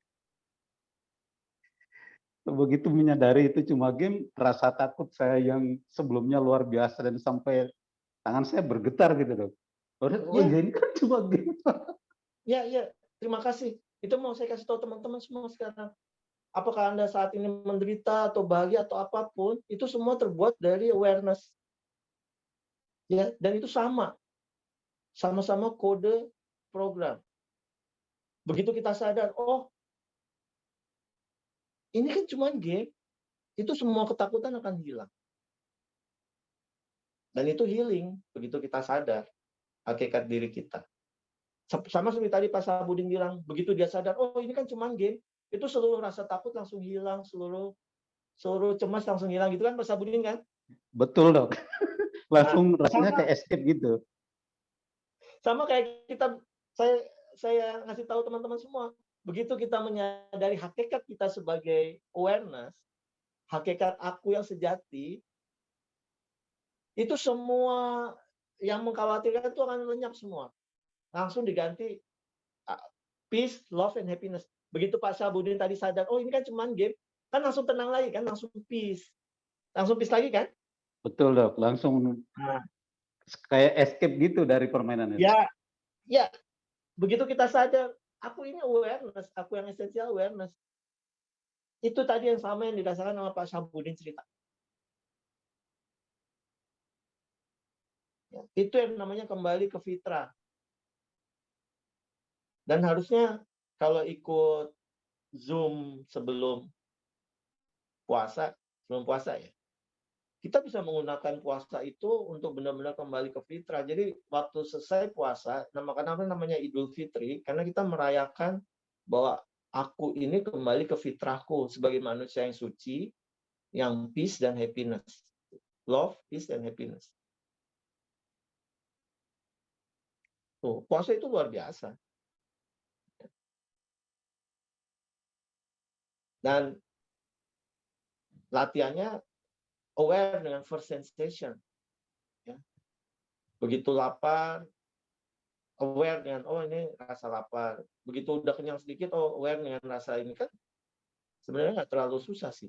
Begitu menyadari itu cuma game, rasa takut saya yang sebelumnya luar biasa dan sampai tangan saya bergetar gitu, Dok. Ini kan cuma game. Ya, terima kasih. Itu mau saya kasih tahu teman-teman semua sekarang. Apakah Anda saat ini menderita atau bahagia atau apapun, itu semua terbuat dari awareness. Ya, dan itu sama-sama kode program. Begitu kita sadar, oh, ini kan cuma game, itu semua ketakutan akan hilang. Dan itu healing, begitu kita sadar hakikat diri kita. Sama seperti tadi Pak Sabudin bilang, begitu dia sadar, oh ini kan cuma game, itu seluruh rasa takut langsung hilang, seluruh cemas langsung hilang, gitu kan Pak Sabudin kan? Betul dok. Langsung rasanya kayak escape gitu. Sama kayak kita, saya ngasih tahu teman-teman semua, begitu kita menyadari hakikat kita sebagai awareness, hakikat aku yang sejati, itu semua yang mengkhawatirkan itu akan lenyap semua. Langsung diganti peace, love, and happiness. Begitu Pak Sabudin tadi sadar, oh ini kan cuma game, kan langsung tenang lagi kan, langsung peace lagi kan? Betul dok, langsung kayak escape gitu dari permainan itu. Ya, begitu kita sadar, aku ini awareness, aku yang esensial awareness. Itu tadi yang sama yang dirasakan sama Pak Sabudin cerita. Ya, itu yang namanya kembali ke fitrah. Dan harusnya kalau ikut Zoom sebelum puasa ya, kita bisa menggunakan puasa itu untuk benar-benar kembali ke fitrah. Jadi waktu selesai puasa, namanya Idul Fitri, karena kita merayakan bahwa aku ini kembali ke fitrahku sebagai manusia yang suci, yang peace dan happiness. Love, peace, and happiness. Tuh, puasa itu luar biasa. Dan latihannya aware dengan first sensation. Ya. Begitu lapar, aware dengan, oh ini rasa lapar. Begitu udah kenyang sedikit, oh aware dengan rasa ini. Kan sebenarnya nggak terlalu susah sih.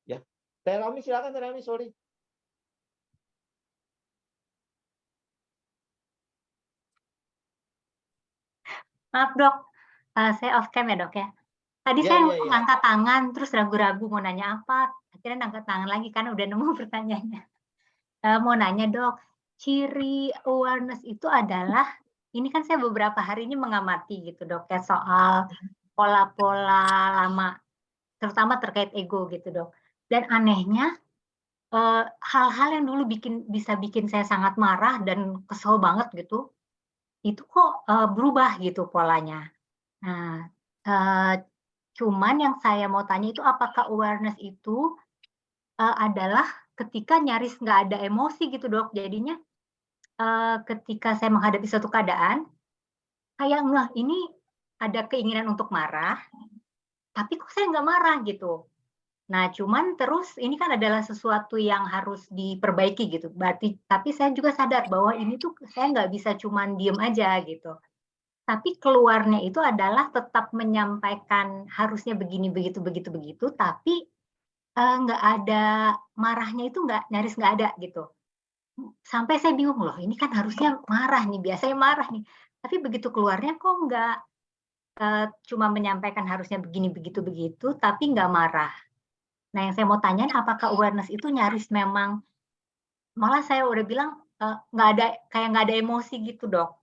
Ya. Teh Rami, silakan Teh Rami, sorry. Maaf dok, saya off cam ya dok ya. Tadi saya ngangkat tangan, terus ragu-ragu mau nanya apa, akhirnya angkat tangan lagi karena udah nemu pertanyaannya. Mau nanya dok, ciri awareness itu adalah, ini kan saya beberapa hari ini mengamati gitu dok ya, soal pola-pola lama, terutama terkait ego gitu dok. Dan anehnya, hal-hal yang dulu bisa bikin saya sangat marah dan kesel banget gitu, itu kok berubah gitu polanya. Nah, cuman yang saya mau tanya itu apakah awareness itu adalah ketika nyaris nggak ada emosi gitu dok, jadinya ketika saya menghadapi suatu keadaan, kayak nggak ini ada keinginan untuk marah, tapi kok saya nggak marah gitu. Nah cuman terus ini kan adalah sesuatu yang harus diperbaiki gitu, berarti tapi saya juga sadar bahwa ini tuh saya nggak bisa cuman diem aja gitu. Tapi keluarnya itu adalah tetap menyampaikan harusnya begini, begitu, tapi nggak ada marahnya itu nyaris nggak ada gitu. Sampai saya bingung loh, ini kan harusnya marah nih, biasanya marah nih. Tapi begitu keluarnya kok nggak cuma menyampaikan harusnya begini, begitu, tapi nggak marah. Nah yang saya mau tanyain apakah awareness itu nyaris memang, malah saya udah bilang nggak ada emosi gitu dok.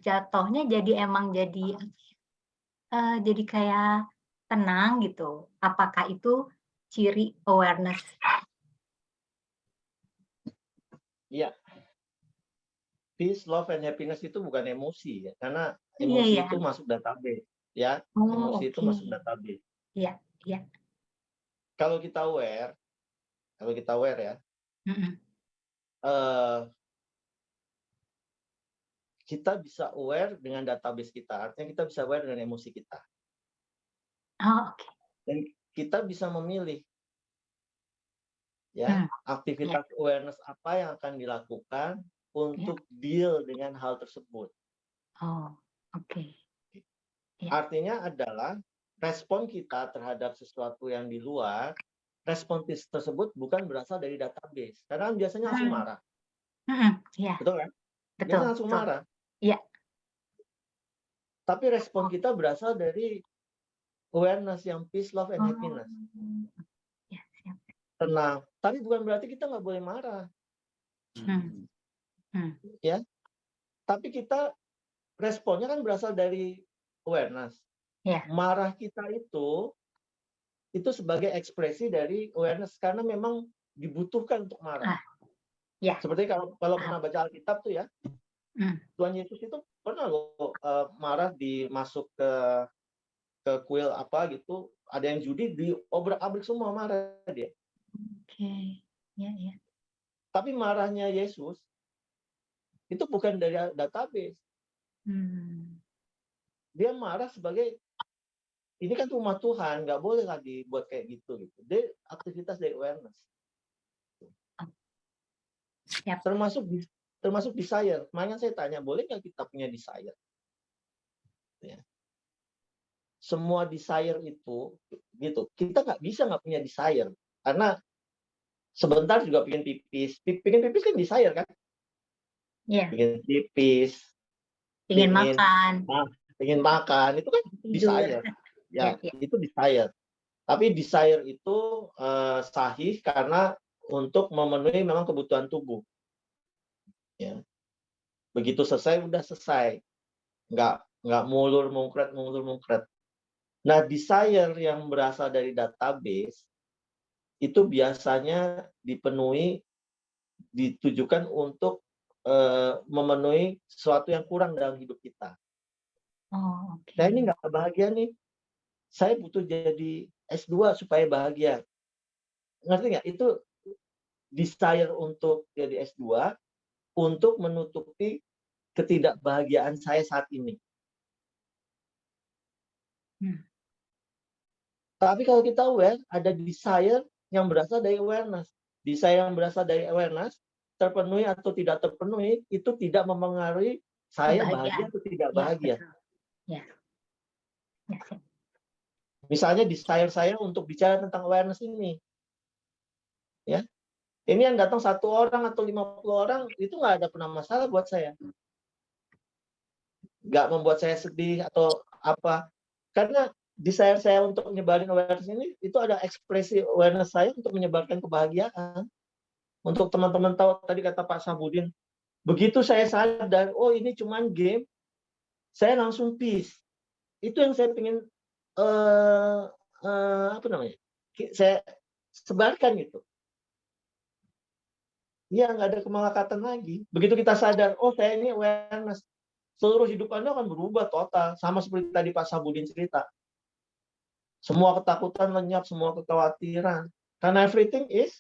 Jatuhnya jadi emang jadi kayak tenang gitu. Apakah itu ciri awareness? Iya. Peace, love, and happiness itu bukan emosi ya, karena emosi itu masuk database ya. Emosi itu masuk database. Iya. Kalau kita aware ya. Kita bisa aware dengan database kita, artinya kita bisa aware dengan emosi kita. Dan kita bisa memilih ya aktivitas awareness apa yang akan dilakukan untuk deal dengan hal tersebut. Artinya adalah respon kita terhadap sesuatu yang di luar, respon tersebut bukan berasal dari database, karena biasanya langsung marah. Betul kan? Betul. Biasanya langsung marah. Iya. Tapi respon kita berasal dari awareness yang peace, love, and happiness. Ya, siap. Tenang. Tapi bukan berarti kita nggak boleh marah. Ya. Tapi kita responnya kan berasal dari awareness. Ya. Marah kita itu sebagai ekspresi dari awareness karena memang dibutuhkan untuk marah. Ya. Seperti kalau pernah baca Alkitab tuh ya, Tuhan Yesus itu pernah loh marah masuk ke kuil apa gitu, ada yang judi, diobrak-abrik semua, marah dia. Oke. Ya. Tapi marahnya Yesus itu bukan dari database. Dia marah sebagai ini kan rumah Tuhan, nggak boleh lah dibuat kayak gitu. Dia aktivitas dari awareness. Yep. Termasuk desire. Makanya saya tanya, boleh nggak kita punya desire? Ya. Semua desire itu, gitu. Kita nggak bisa nggak punya desire, karena sebentar juga pengen pipis. Pengen pipis kan desire kan? Iya. Pengen pipis. Pengen makan. Pengen makan, itu kan desire. Ya, itu desire. Tapi desire itu sahih karena untuk memenuhi memang kebutuhan tubuh. Ya. Begitu selesai, udah selesai. Nggak mulur mungkret. Nah, desire yang berasal dari database itu biasanya ditujukan untuk memenuhi sesuatu yang kurang dalam hidup kita. Oh, okay. Saya ini nggak bahagia nih. Saya butuh jadi S2 supaya bahagia. Ngerti nggak? Itu desire untuk jadi S2 untuk menutupi ketidakbahagiaan saya saat ini. Tapi kalau kita aware, ada desire yang berasal dari awareness. Desire yang berasal dari awareness, terpenuhi atau tidak terpenuhi, itu tidak mempengaruhi saya bahagia atau tidak bahagia. Ya. Misalnya desire saya untuk bicara tentang awareness ini. Ya. Ini yang datang 1 orang atau 50 orang, itu nggak ada pernah masalah buat saya. Nggak membuat saya sedih atau apa. Karena desire saya untuk menyebarin awareness ini, itu ada ekspresi awareness saya untuk menyebarkan kebahagiaan. Untuk teman-teman tahu, tadi kata Pak Sabudin, begitu saya sadar, oh ini cuma game, saya langsung peace. Itu yang saya pengen, saya sebarkan gitu. Ya, nggak ada kemelekatan lagi. Begitu kita sadar, oh saya ini awareness, seluruh hidup Anda akan berubah total. Sama seperti tadi Pak Sabudin cerita. Semua ketakutan lenyap, semua kekhawatiran. Karena everything is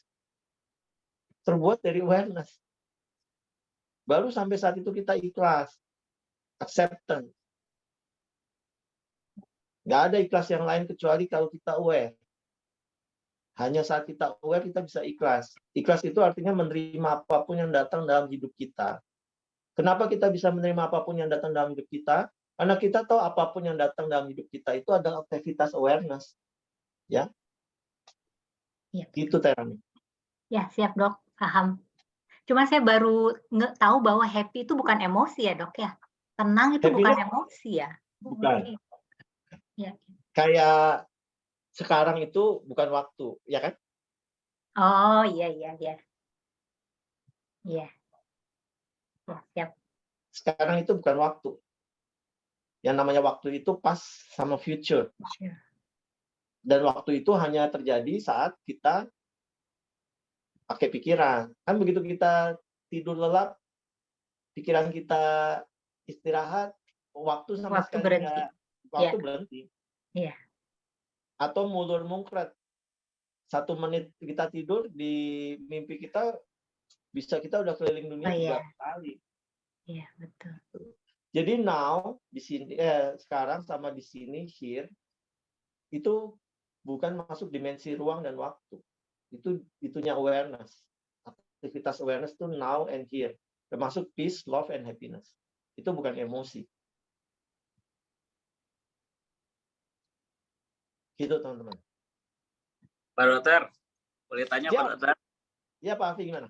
terbuat dari awareness. Baru sampai saat itu kita ikhlas. Acceptance. Nggak ada ikhlas yang lain kecuali kalau kita aware. Hanya saat kita aware, kita bisa ikhlas. Ikhlas itu artinya menerima apapun yang datang dalam hidup kita. Kenapa kita bisa menerima apapun yang datang dalam hidup kita? Karena kita tahu apapun yang datang dalam hidup kita itu adalah aktivitas awareness. Ya. Gitu, Terani. Ya, siap, Dok. Paham. Cuma saya baru tahu bahwa happy itu bukan emosi ya, Dok ya. Tenang itu bukan emosi ya. Bukan. Ya. Kayak sekarang itu bukan waktu, ya kan? Oh, iya. Iya. Ya, siap. Sekarang itu bukan waktu. Yang namanya waktu itu pas sama future. Dan waktu itu hanya terjadi saat kita pakai pikiran. Kan begitu kita tidur lelap, pikiran kita istirahat, waktu sama sekali berhenti. Waktu berhenti. Iya. Atau mulur mungkret. 1 menit kita tidur, di mimpi kita bisa kita udah keliling dunia 3 kali. Iya, betul. Jadi now di sini sekarang sama di sini here itu bukan masuk dimensi ruang dan waktu. Itunya awareness. Aktivitas awareness itu now and here. Termasuk peace, love, and happiness. Itu bukan emosi. Gitu, teman-teman. Pak Dokter, boleh tanya Pak Dokter? Iya, Pak Afi, gimana?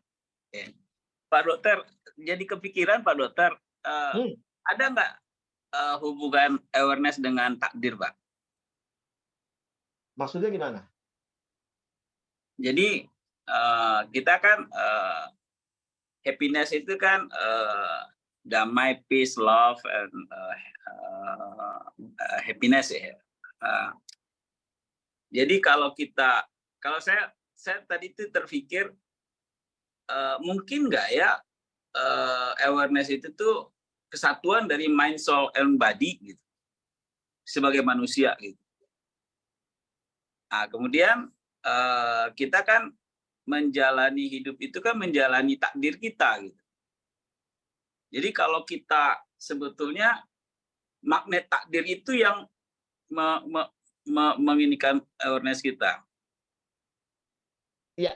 Pak Dokter, jadi kepikiran Pak Dokter, ada nggak hubungan awareness dengan takdir, Pak? Maksudnya gimana? Jadi kita kan happiness itu kan damai, peace, love, and happiness ya. Jadi kalau saya tadi itu terpikir mungkin nggak ya awareness itu tuh kesatuan dari mind, soul, and body gitu sebagai manusia gitu. Nah, kemudian kita kan menjalani hidup itu kan menjalani takdir kita gitu. Jadi kalau kita sebetulnya magnet takdir itu yang menginikan awareness kita. Iya.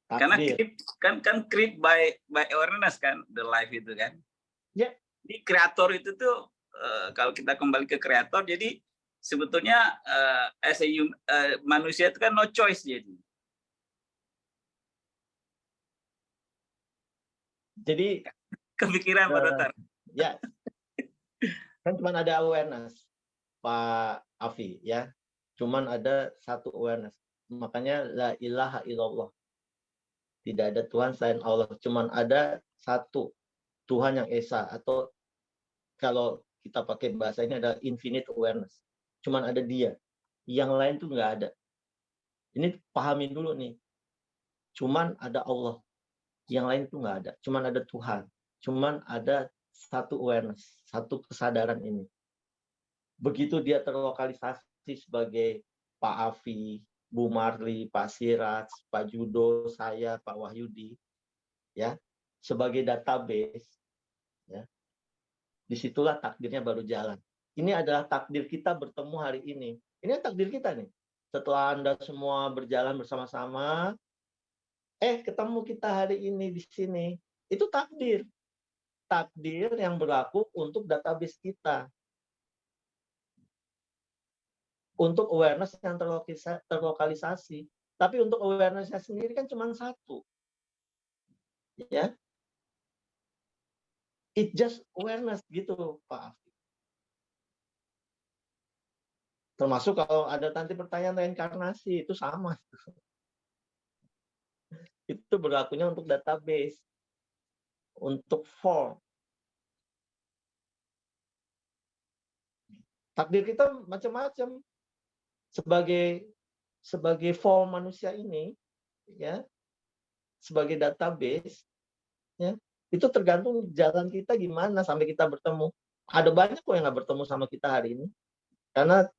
Karena create by awareness kan, the life itu kan. Ya. Jadi kreator itu tuh kalau kita kembali ke kreator, jadi sebetulnya as a manusia itu kan no choice jadi. Jadi kepikiran Pak Dokter. Ya. Kan cuma ada awareness Pak Afi ya. Cuman ada satu awareness. Makanya la ilaha illallah. Tidak ada Tuhan selain Allah. Cuman ada satu Tuhan yang esa, atau kalau kita pakai bahasa ini ada infinite awareness. Cuman ada dia. Yang lain tuh nggak ada. Ini pahamin dulu nih. Cuman ada Allah. Yang lain tuh nggak ada. Cuman ada Tuhan. Cuman ada satu awareness, satu kesadaran ini. Begitu dia terlokalisasi sebagai Pak Afi, Bu Marli, Pak Siraj, Pak Judo, saya, Pak Wahyudi, ya, sebagai database, ya, disitulah takdirnya baru jalan. Ini adalah takdir kita bertemu hari ini. Ini takdir kita nih. Setelah Anda semua berjalan bersama-sama, ketemu kita hari ini di sini. Itu takdir. Takdir yang berlaku untuk database kita. Untuk awareness yang terlokalisasi. Tapi untuk awareness-nya sendiri kan cuma satu. Ya. It just awareness gitu, Pak Afi. Termasuk kalau ada nanti pertanyaan reinkarnasi, itu sama. Itu berlakunya untuk database. Untuk form. Takdir kita macam-macam. Sebagai form manusia ini, ya, sebagai database, ya, itu tergantung jalan kita gimana sampai kita bertemu. Ada banyak kok yang nggak bertemu sama kita hari ini, karena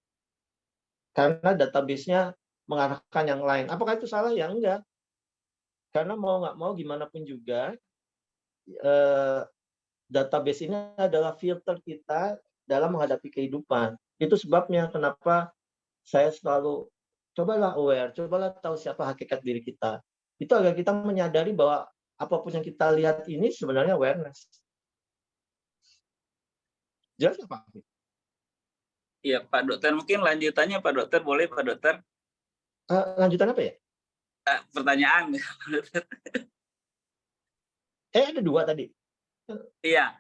database-nya mengarahkan yang lain. Apakah itu salah? Ya enggak. Karena mau nggak mau gimana pun juga, database ini adalah filter kita dalam menghadapi kehidupan. Itu sebabnya kenapa saya selalu cobalah aware, cobalah tahu siapa hakikat diri kita. Itu agar kita menyadari bahwa apapun yang kita lihat ini sebenarnya awareness. Jelas nggak Pak? Iya Pak Dokter, mungkin lanjutannya Pak Dokter, boleh Pak Dokter? Lanjutan apa ya? Pertanyaan. Ada dua tadi. Iya,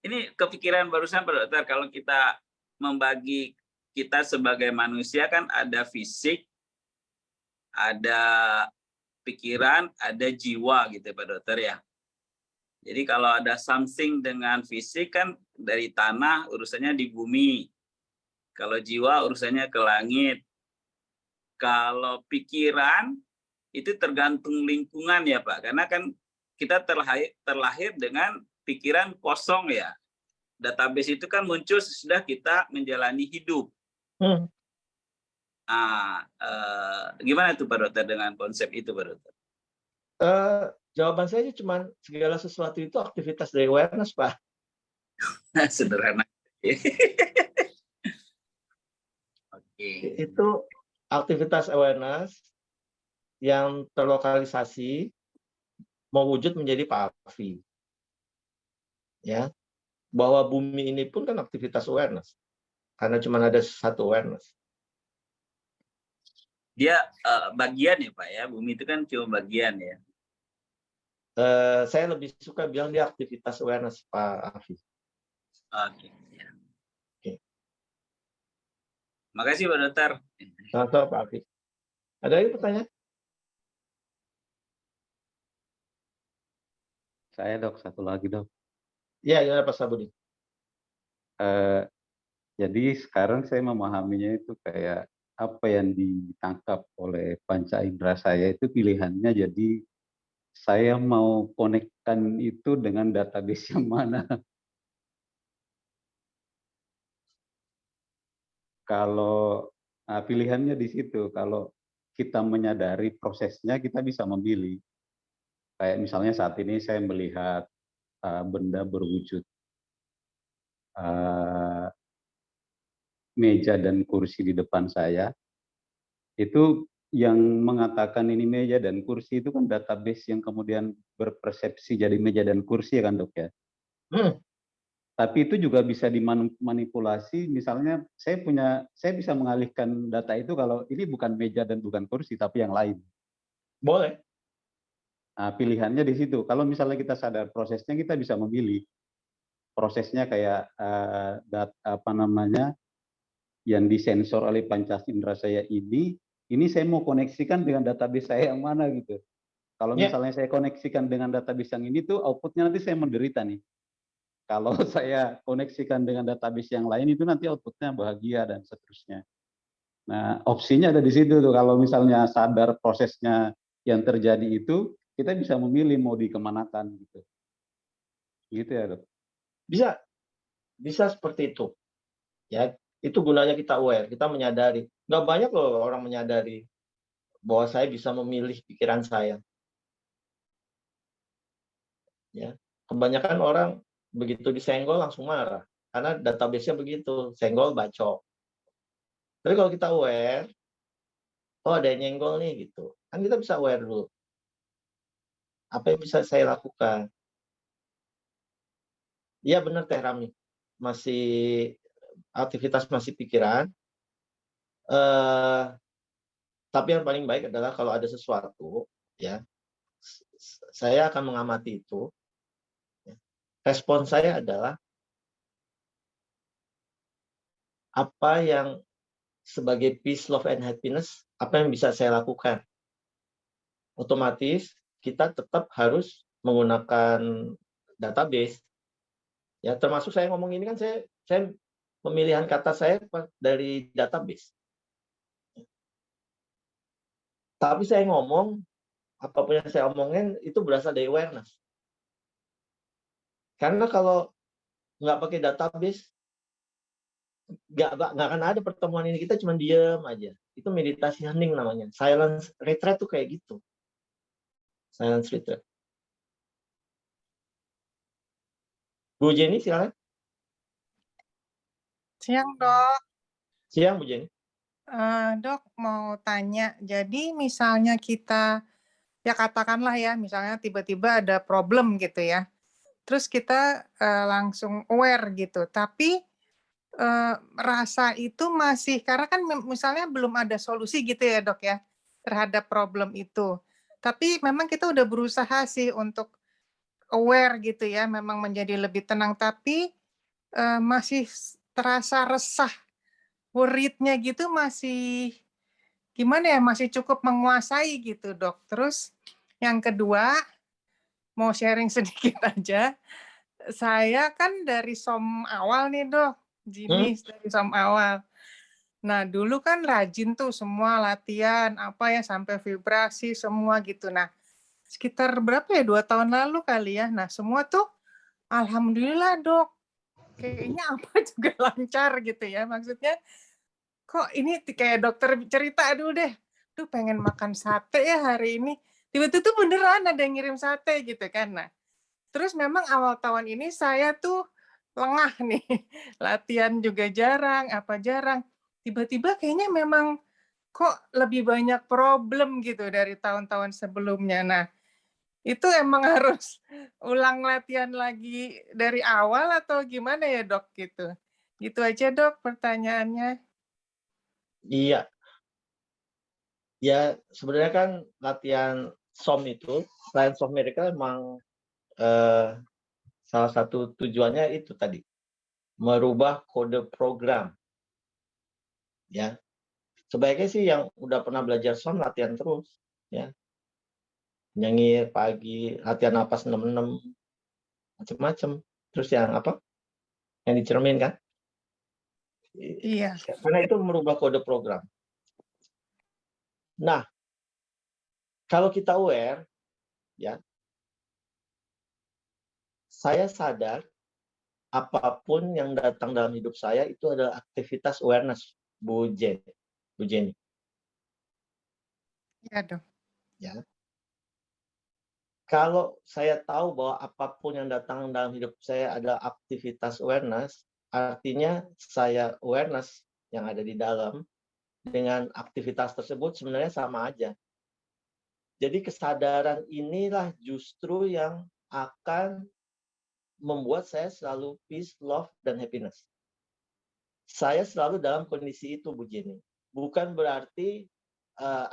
ini kepikiran barusan Pak Dokter, kalau kita membagi kita sebagai manusia kan ada fisik, ada pikiran, ada jiwa gitu Pak Dokter ya. Jadi kalau ada something dengan fisik kan dari tanah urusannya di bumi. Kalau jiwa urusannya ke langit. Kalau pikiran itu tergantung lingkungan ya Pak. Karena kan kita terlahir dengan pikiran kosong ya. Database itu kan muncul sesudah kita menjalani hidup. Gimana tuh Pak Dokter dengan konsep itu Pak Dokter? Jawaban saya cuma segala sesuatu itu aktivitas dari awareness Pak. Sederhana. Oke. Itu aktivitas awareness yang terlokalisasi mewujud menjadi Pak Afi. Ya. Bahwa bumi ini pun kan aktivitas awareness. Karena cuma ada satu awareness. Dia bagian ya Pak ya, bumi itu kan cuma bagian ya. Saya lebih suka bilang dia aktivitas awareness Pak Hafiz. Oke. Ya. Oke. Makasih Pak Dokter. Sama-sama Pak Hafiz. Ada lagi pertanyaan? Saya Dok, satu lagi Dok. Iya, gimana Pak Sabudi? Jadi sekarang saya memahaminya itu kayak apa yang ditangkap oleh panca indera saya itu pilihannya, jadi saya mau konekkan itu dengan database yang mana. Kalau pilihannya di situ, kalau kita menyadari prosesnya kita bisa memilih. Kayak misalnya saat ini saya melihat benda berwujud meja dan kursi di depan saya, itu yang mengatakan ini meja dan kursi itu kan database yang kemudian berpersepsi jadi meja dan kursi ya kan Dok ya. Tapi itu juga bisa dimanipulasi, misalnya saya bisa mengalihkan data itu kalau ini bukan meja dan bukan kursi tapi yang lain. Boleh. Nah, pilihannya di situ. Kalau misalnya kita sadar prosesnya, kita bisa memilih prosesnya kayak yang disensor oleh panca indera saya ini saya mau koneksikan dengan database saya yang mana gitu. Kalau misalnya saya koneksikan dengan database yang ini tuh outputnya nanti saya menderita nih. Kalau saya koneksikan dengan database yang lain itu nanti outputnya bahagia dan seterusnya. Nah, opsinya ada di situ tuh. Kalau misalnya sadar prosesnya yang terjadi itu, kita bisa memilih mau dikemanakan gitu. Gitu ya Dok? Bisa seperti itu. Ya, itu gunanya kita aware, kita menyadari. Nggak banyak loh orang menyadari bahwa saya bisa memilih pikiran saya. Ya, kebanyakan orang begitu disenggol langsung marah karena database-nya begitu, senggol bacok. Tapi kalau kita aware, oh ada yang nyenggol nih gitu, kan kita bisa aware dulu. Apa yang bisa saya lakukan? Iya benar Teh Rami, aktivitas masih pikiran. Tapi yang paling baik adalah kalau ada sesuatu, ya, saya akan mengamati itu. Respon saya adalah apa yang sebagai peace, love, and happiness, apa yang bisa saya lakukan. Otomatis kita tetap harus menggunakan database. Ya, termasuk saya ngomong ini kan saya pemilihan kata saya dari database. Tapi saya ngomong, apapun yang saya omongin itu berasal dari awareness. Karena kalau nggak pakai database, nggak akan ada pertemuan ini. Kita cuma diam aja. Itu meditasi hening namanya. Silence retreat tuh kayak gitu. Silence retreat. Bu Jenny, silakan. Siang, Dok. Siang, Bu Jenny. Dok, mau tanya. Jadi misalnya kita, ya katakanlah ya, misalnya tiba-tiba ada problem gitu ya. Terus kita langsung aware gitu. Tapi rasa itu masih, karena kan misalnya belum ada solusi gitu ya Dok ya, terhadap problem itu. Tapi memang kita udah berusaha sih untuk aware gitu ya, memang menjadi lebih tenang. Tapi masih terasa resah, worried-nya gitu masih gimana ya, masih cukup menguasai gitu Dok. Terus yang kedua, mau sharing sedikit aja, saya kan dari SOM awal nih Dok, Jinis dari SOM awal. Nah dulu kan rajin tuh semua latihan, apa ya, sampai vibrasi semua gitu. Nah sekitar berapa ya, 2 tahun lalu kali ya, nah semua tuh alhamdulillah Dok, kayaknya apa juga lancar gitu ya, maksudnya kok ini kayak dokter cerita, aduh deh, tuh pengen makan sate ya hari ini, tiba-tiba tuh beneran ada yang ngirim sate gitu kan. Nah terus memang awal tahun ini saya tuh lengah nih, latihan juga jarang, apa jarang, tiba-tiba kayaknya memang kok lebih banyak problem gitu dari tahun-tahun sebelumnya. Nah itu emang harus ulang latihan lagi dari awal atau gimana ya Dok gitu? Gitu aja Dok pertanyaannya. Iya. Ya, sebenarnya kan latihan SOM itu, Science of Miracle memang salah satu tujuannya itu tadi, merubah kode program. Ya, sebaiknya sih yang udah pernah belajar SOM latihan terus, ya. Nyengir pagi, latihan napas 66, macam-macam. Terus yang apa? Yang dicermin kan? Iya. Karena itu merubah kode program. Nah, kalau kita aware, ya, saya sadar apapun yang datang dalam hidup saya itu adalah aktivitas awareness, Bu Jenny. Iya dong. Ya. Kalau saya tahu bahwa apapun yang datang dalam hidup saya adalah aktivitas awareness, artinya saya awareness yang ada di dalam dengan aktivitas tersebut sebenarnya sama aja. Jadi kesadaran inilah justru yang akan membuat saya selalu peace, love, dan happiness. Saya selalu dalam kondisi itu, Bu Jenny. Bukan berarti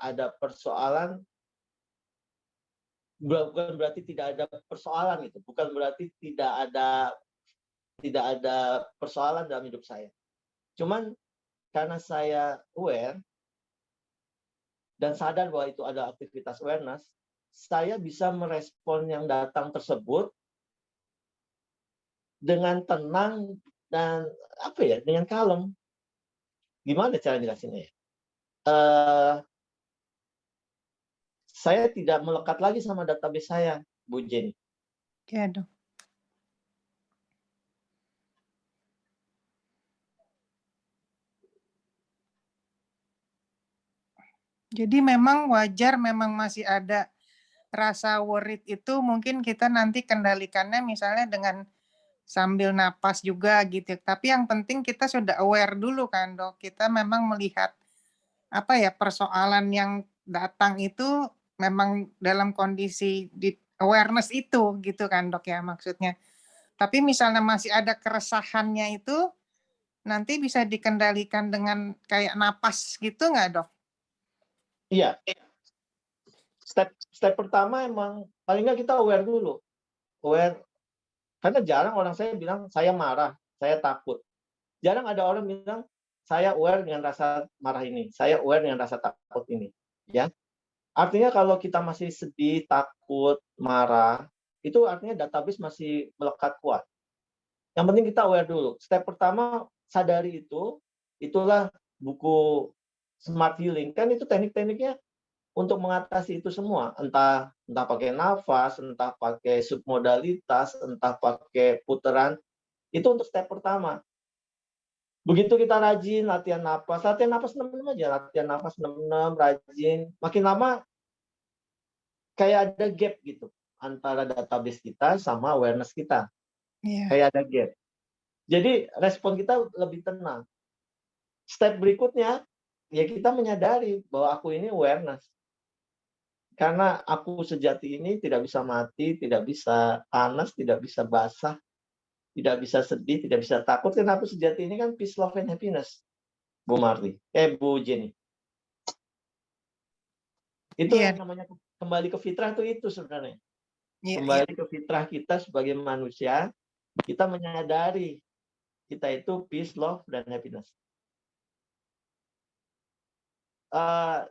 ada persoalan, bukan berarti tidak ada persoalan gitu, bukan berarti tidak ada persoalan dalam hidup saya. Cuman karena saya aware dan sadar bahwa itu ada aktivitas awareness, saya bisa merespon yang datang tersebut dengan tenang dan dengan kalem. Gimana cara jelasinnya ya? Saya tidak melekat lagi sama database saya, Bu Jenny. Iya dong. Jadi memang wajar, memang masih ada rasa worried itu, mungkin kita nanti kendalikannya misalnya dengan sambil napas juga gitu. Tapi yang penting kita sudah aware dulu kan, Dok. Kita memang melihat persoalan yang datang itu memang dalam kondisi di awareness itu gitu kan, Dok, ya maksudnya. Tapi misalnya masih ada keresahannya itu nanti bisa dikendalikan dengan kayak napas gitu nggak, Dok? Iya. Step pertama emang paling nggak kita aware dulu. Aware. Karena jarang orang saya bilang saya marah, saya takut. Jarang ada orang bilang saya aware dengan rasa marah ini, saya aware dengan rasa takut ini, ya. Artinya kalau kita masih sedih, takut, marah, itu artinya database masih melekat kuat. Yang penting kita aware dulu. Step pertama sadari itu, itulah buku Smart Healing. Kan itu teknik-tekniknya untuk mengatasi itu semua, entah pakai nafas, entah pakai submodalitas, entah pakai putaran, itu untuk step pertama. Begitu kita rajin latihan napas 66 aja, latihan napas 66, rajin, makin lama kayak ada gap gitu antara database kita sama awareness kita. Yeah. Kayak ada gap. Jadi respon kita lebih tenang. Step berikutnya, ya kita menyadari bahwa aku ini awareness. Karena aku sejati ini tidak bisa mati, tidak bisa panas, tidak bisa basah, tidak bisa sedih, tidak bisa takut. Karena aku sejati ini kan peace, love, and happiness, Bu Marli. Bu Jenny. Itu yang namanya kembali ke fitrah itu sebenarnya. Kembali ke fitrah kita sebagai manusia, kita menyadari kita itu peace, love, dan happiness.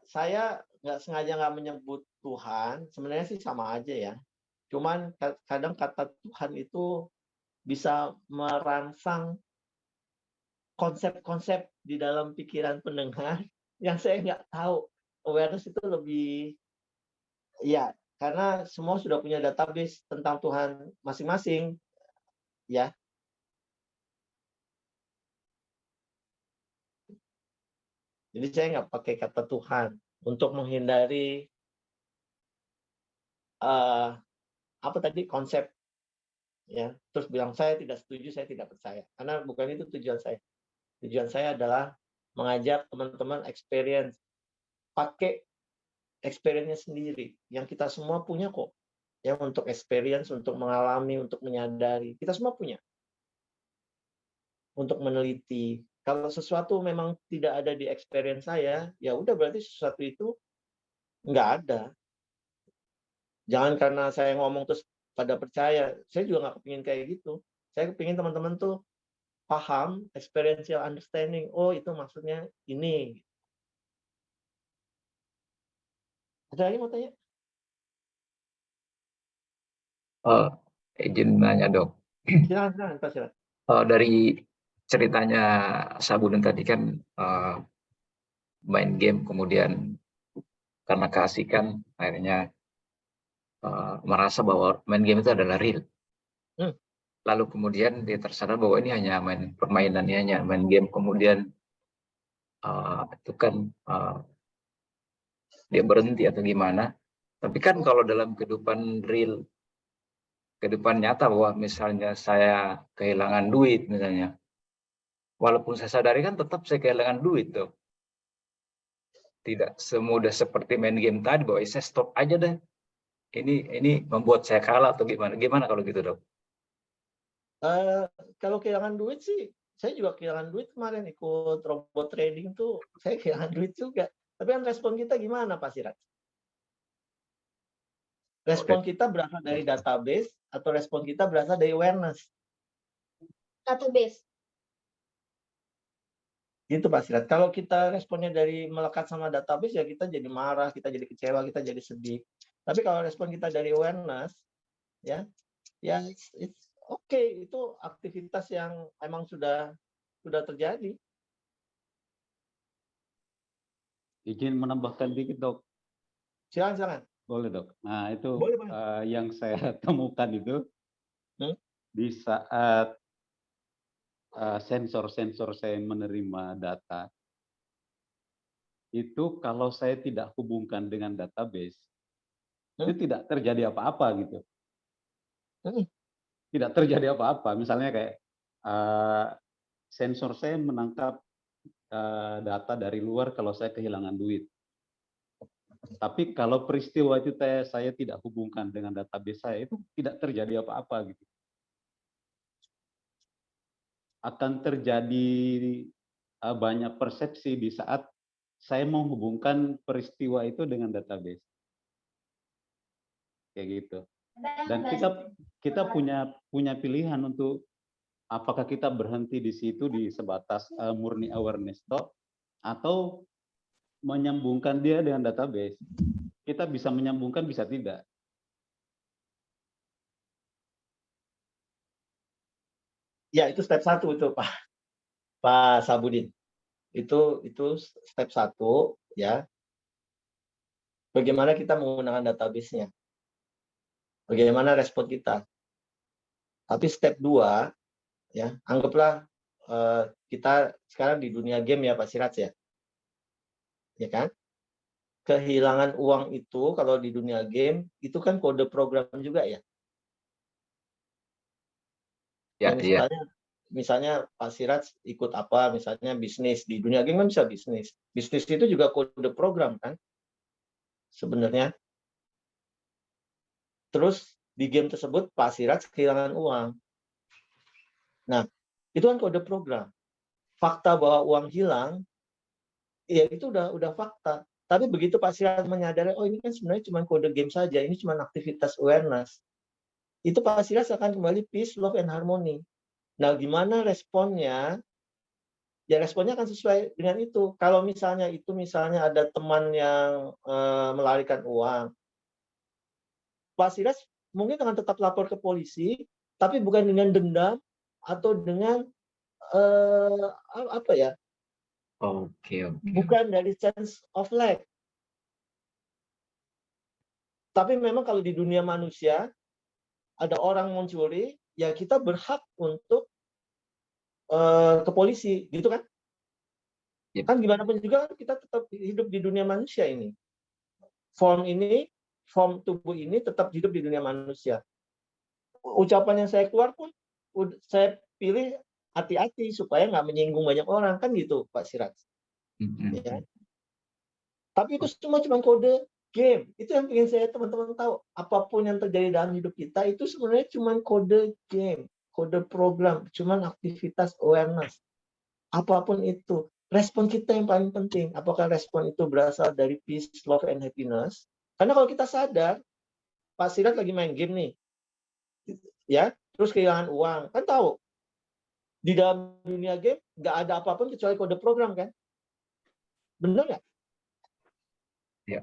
Saya sengaja nggak menyebut Tuhan, sebenarnya sih sama aja ya. Cuman kadang kata Tuhan itu bisa merangsang konsep-konsep di dalam pikiran pendengar yang saya nggak tahu. Awareness itu lebih, ya, karena semua sudah punya database tentang Tuhan masing-masing, ya. Jadi saya nggak pakai kata Tuhan untuk menghindari konsep, ya. Terus bilang saya tidak setuju, saya tidak percaya, karena bukan itu tujuan saya. Tujuan saya adalah mengajak teman-teman experience, pakai experience-nya sendiri yang kita semua punya kok, ya, untuk experience, untuk mengalami, untuk menyadari, kita semua punya. Untuk meneliti. Kalau sesuatu memang tidak ada di experience saya, ya udah berarti sesuatu itu Nggak ada. Jangan karena saya ngomong terus pada percaya. Saya juga nggak kepingin kayak gitu. Saya kepingin teman-teman tuh paham, experiential understanding. Oh, itu maksudnya ini. Ada lagi mau tanya? Izin nanya, Dok. Silakan, Pak, silakan. Dari ceritanya Sabudin tadi kan main game, kemudian karena keasikan akhirnya merasa bahwa main game itu adalah real. Lalu kemudian dia tersadar bahwa ini hanya permainannya, hanya main game. Kemudian itu kan dia berhenti atau gimana. Tapi kan kalau dalam kehidupan real, kehidupan nyata, bahwa misalnya saya kehilangan duit misalnya, walaupun saya sadari kan tetap saya kehilangan duit, Dok. Tidak semudah seperti main game tadi bahwa saya stop aja deh. Ini membuat saya kalah atau gimana? Gimana kalau gitu, Dok? Kalau kehilangan duit sih, saya juga kehilangan duit kemarin ikut robot trading tuh, saya kehilangan duit juga. Tapi kan respon kita gimana, Pak Siraj? Respon kita berasal dari database atau respon kita berasal dari awareness? Database. Gitu, Pak Siraj. Kalau kita responnya dari melekat sama database, ya kita jadi marah, kita jadi kecewa, kita jadi sedih. Tapi kalau respon kita dari awareness, ya it's okay, itu aktivitas yang emang sudah terjadi. Izin menambahkan dikit, Dok. Silakan. Boleh, Dok. Nah, itu boleh, yang saya temukan itu di saat sensor-sensor saya menerima data, itu kalau saya tidak hubungkan dengan database, itu tidak terjadi apa-apa gitu. Tidak terjadi apa-apa. Misalnya kayak sensor saya menangkap data dari luar kalau saya kehilangan duit. Tapi kalau peristiwa itu saya tidak hubungkan dengan database saya, itu tidak terjadi apa-apa gitu. Akan terjadi banyak persepsi di saat saya menghubungkan peristiwa itu dengan database. Kayak gitu. Dan kita punya pilihan untuk apakah kita berhenti di situ di sebatas murni awareness atau menyambungkan dia dengan database. Kita bisa menyambungkan, bisa tidak. Ya, itu step 1 itu, Pak Sabudin. Itu step 1, ya. Bagaimana kita menggunakan database-nya. Bagaimana respon kita. Tapi step 2, ya, anggaplah kita sekarang di dunia game ya, Pak Siraj ya. Ya kan? Kehilangan uang itu kalau di dunia game itu kan kode program juga ya. Ya, misalnya Pak Siraj ikut apa, misalnya bisnis. Di dunia game kan bisa bisnis. Bisnis itu juga kode program kan sebenarnya. Terus di game tersebut Pak Siraj kehilangan uang. Nah, itu kan kode program. Fakta bahwa uang hilang, ya itu udah fakta. Tapi begitu Pak Siraj menyadari, oh ini kan sebenarnya cuma kode game saja, ini cuma aktivitas awareness. Itu Pak Siraj akan kembali peace, love, and harmony. Nah, gimana responnya? Ya responnya akan sesuai dengan itu. Kalau misalnya ada teman yang melarikan uang, Pak Siraj mungkin akan tetap lapor ke polisi, tapi bukan dengan dendam atau dengan apa ya? Bukan dari sense of lack. Tapi memang kalau di dunia manusia ada orang mencuri, ya kita berhak untuk ke polisi, gitu kan? Kan gimana pun juga kita tetap hidup di dunia manusia ini. Form tubuh ini tetap hidup di dunia manusia. Ucapan yang saya keluar pun saya pilih hati-hati supaya nggak menyinggung banyak orang, kan gitu Pak Siraj. Ya. Tapi itu cuma kode game. Itu yang ingin saya teman-teman tahu. Apapun yang terjadi dalam hidup kita itu sebenarnya cuma kode game, kode program, cuma aktivitas awareness. Apapun itu. respon kita yang paling penting. Apakah respon itu berasal dari peace, love, and happiness? Karena kalau kita sadar, Pak Sirat lagi main game nih, ya, terus kehilangan uang, kan tahu di dalam dunia game nggak ada apapun kecuali kode program, kan? Benar nggak?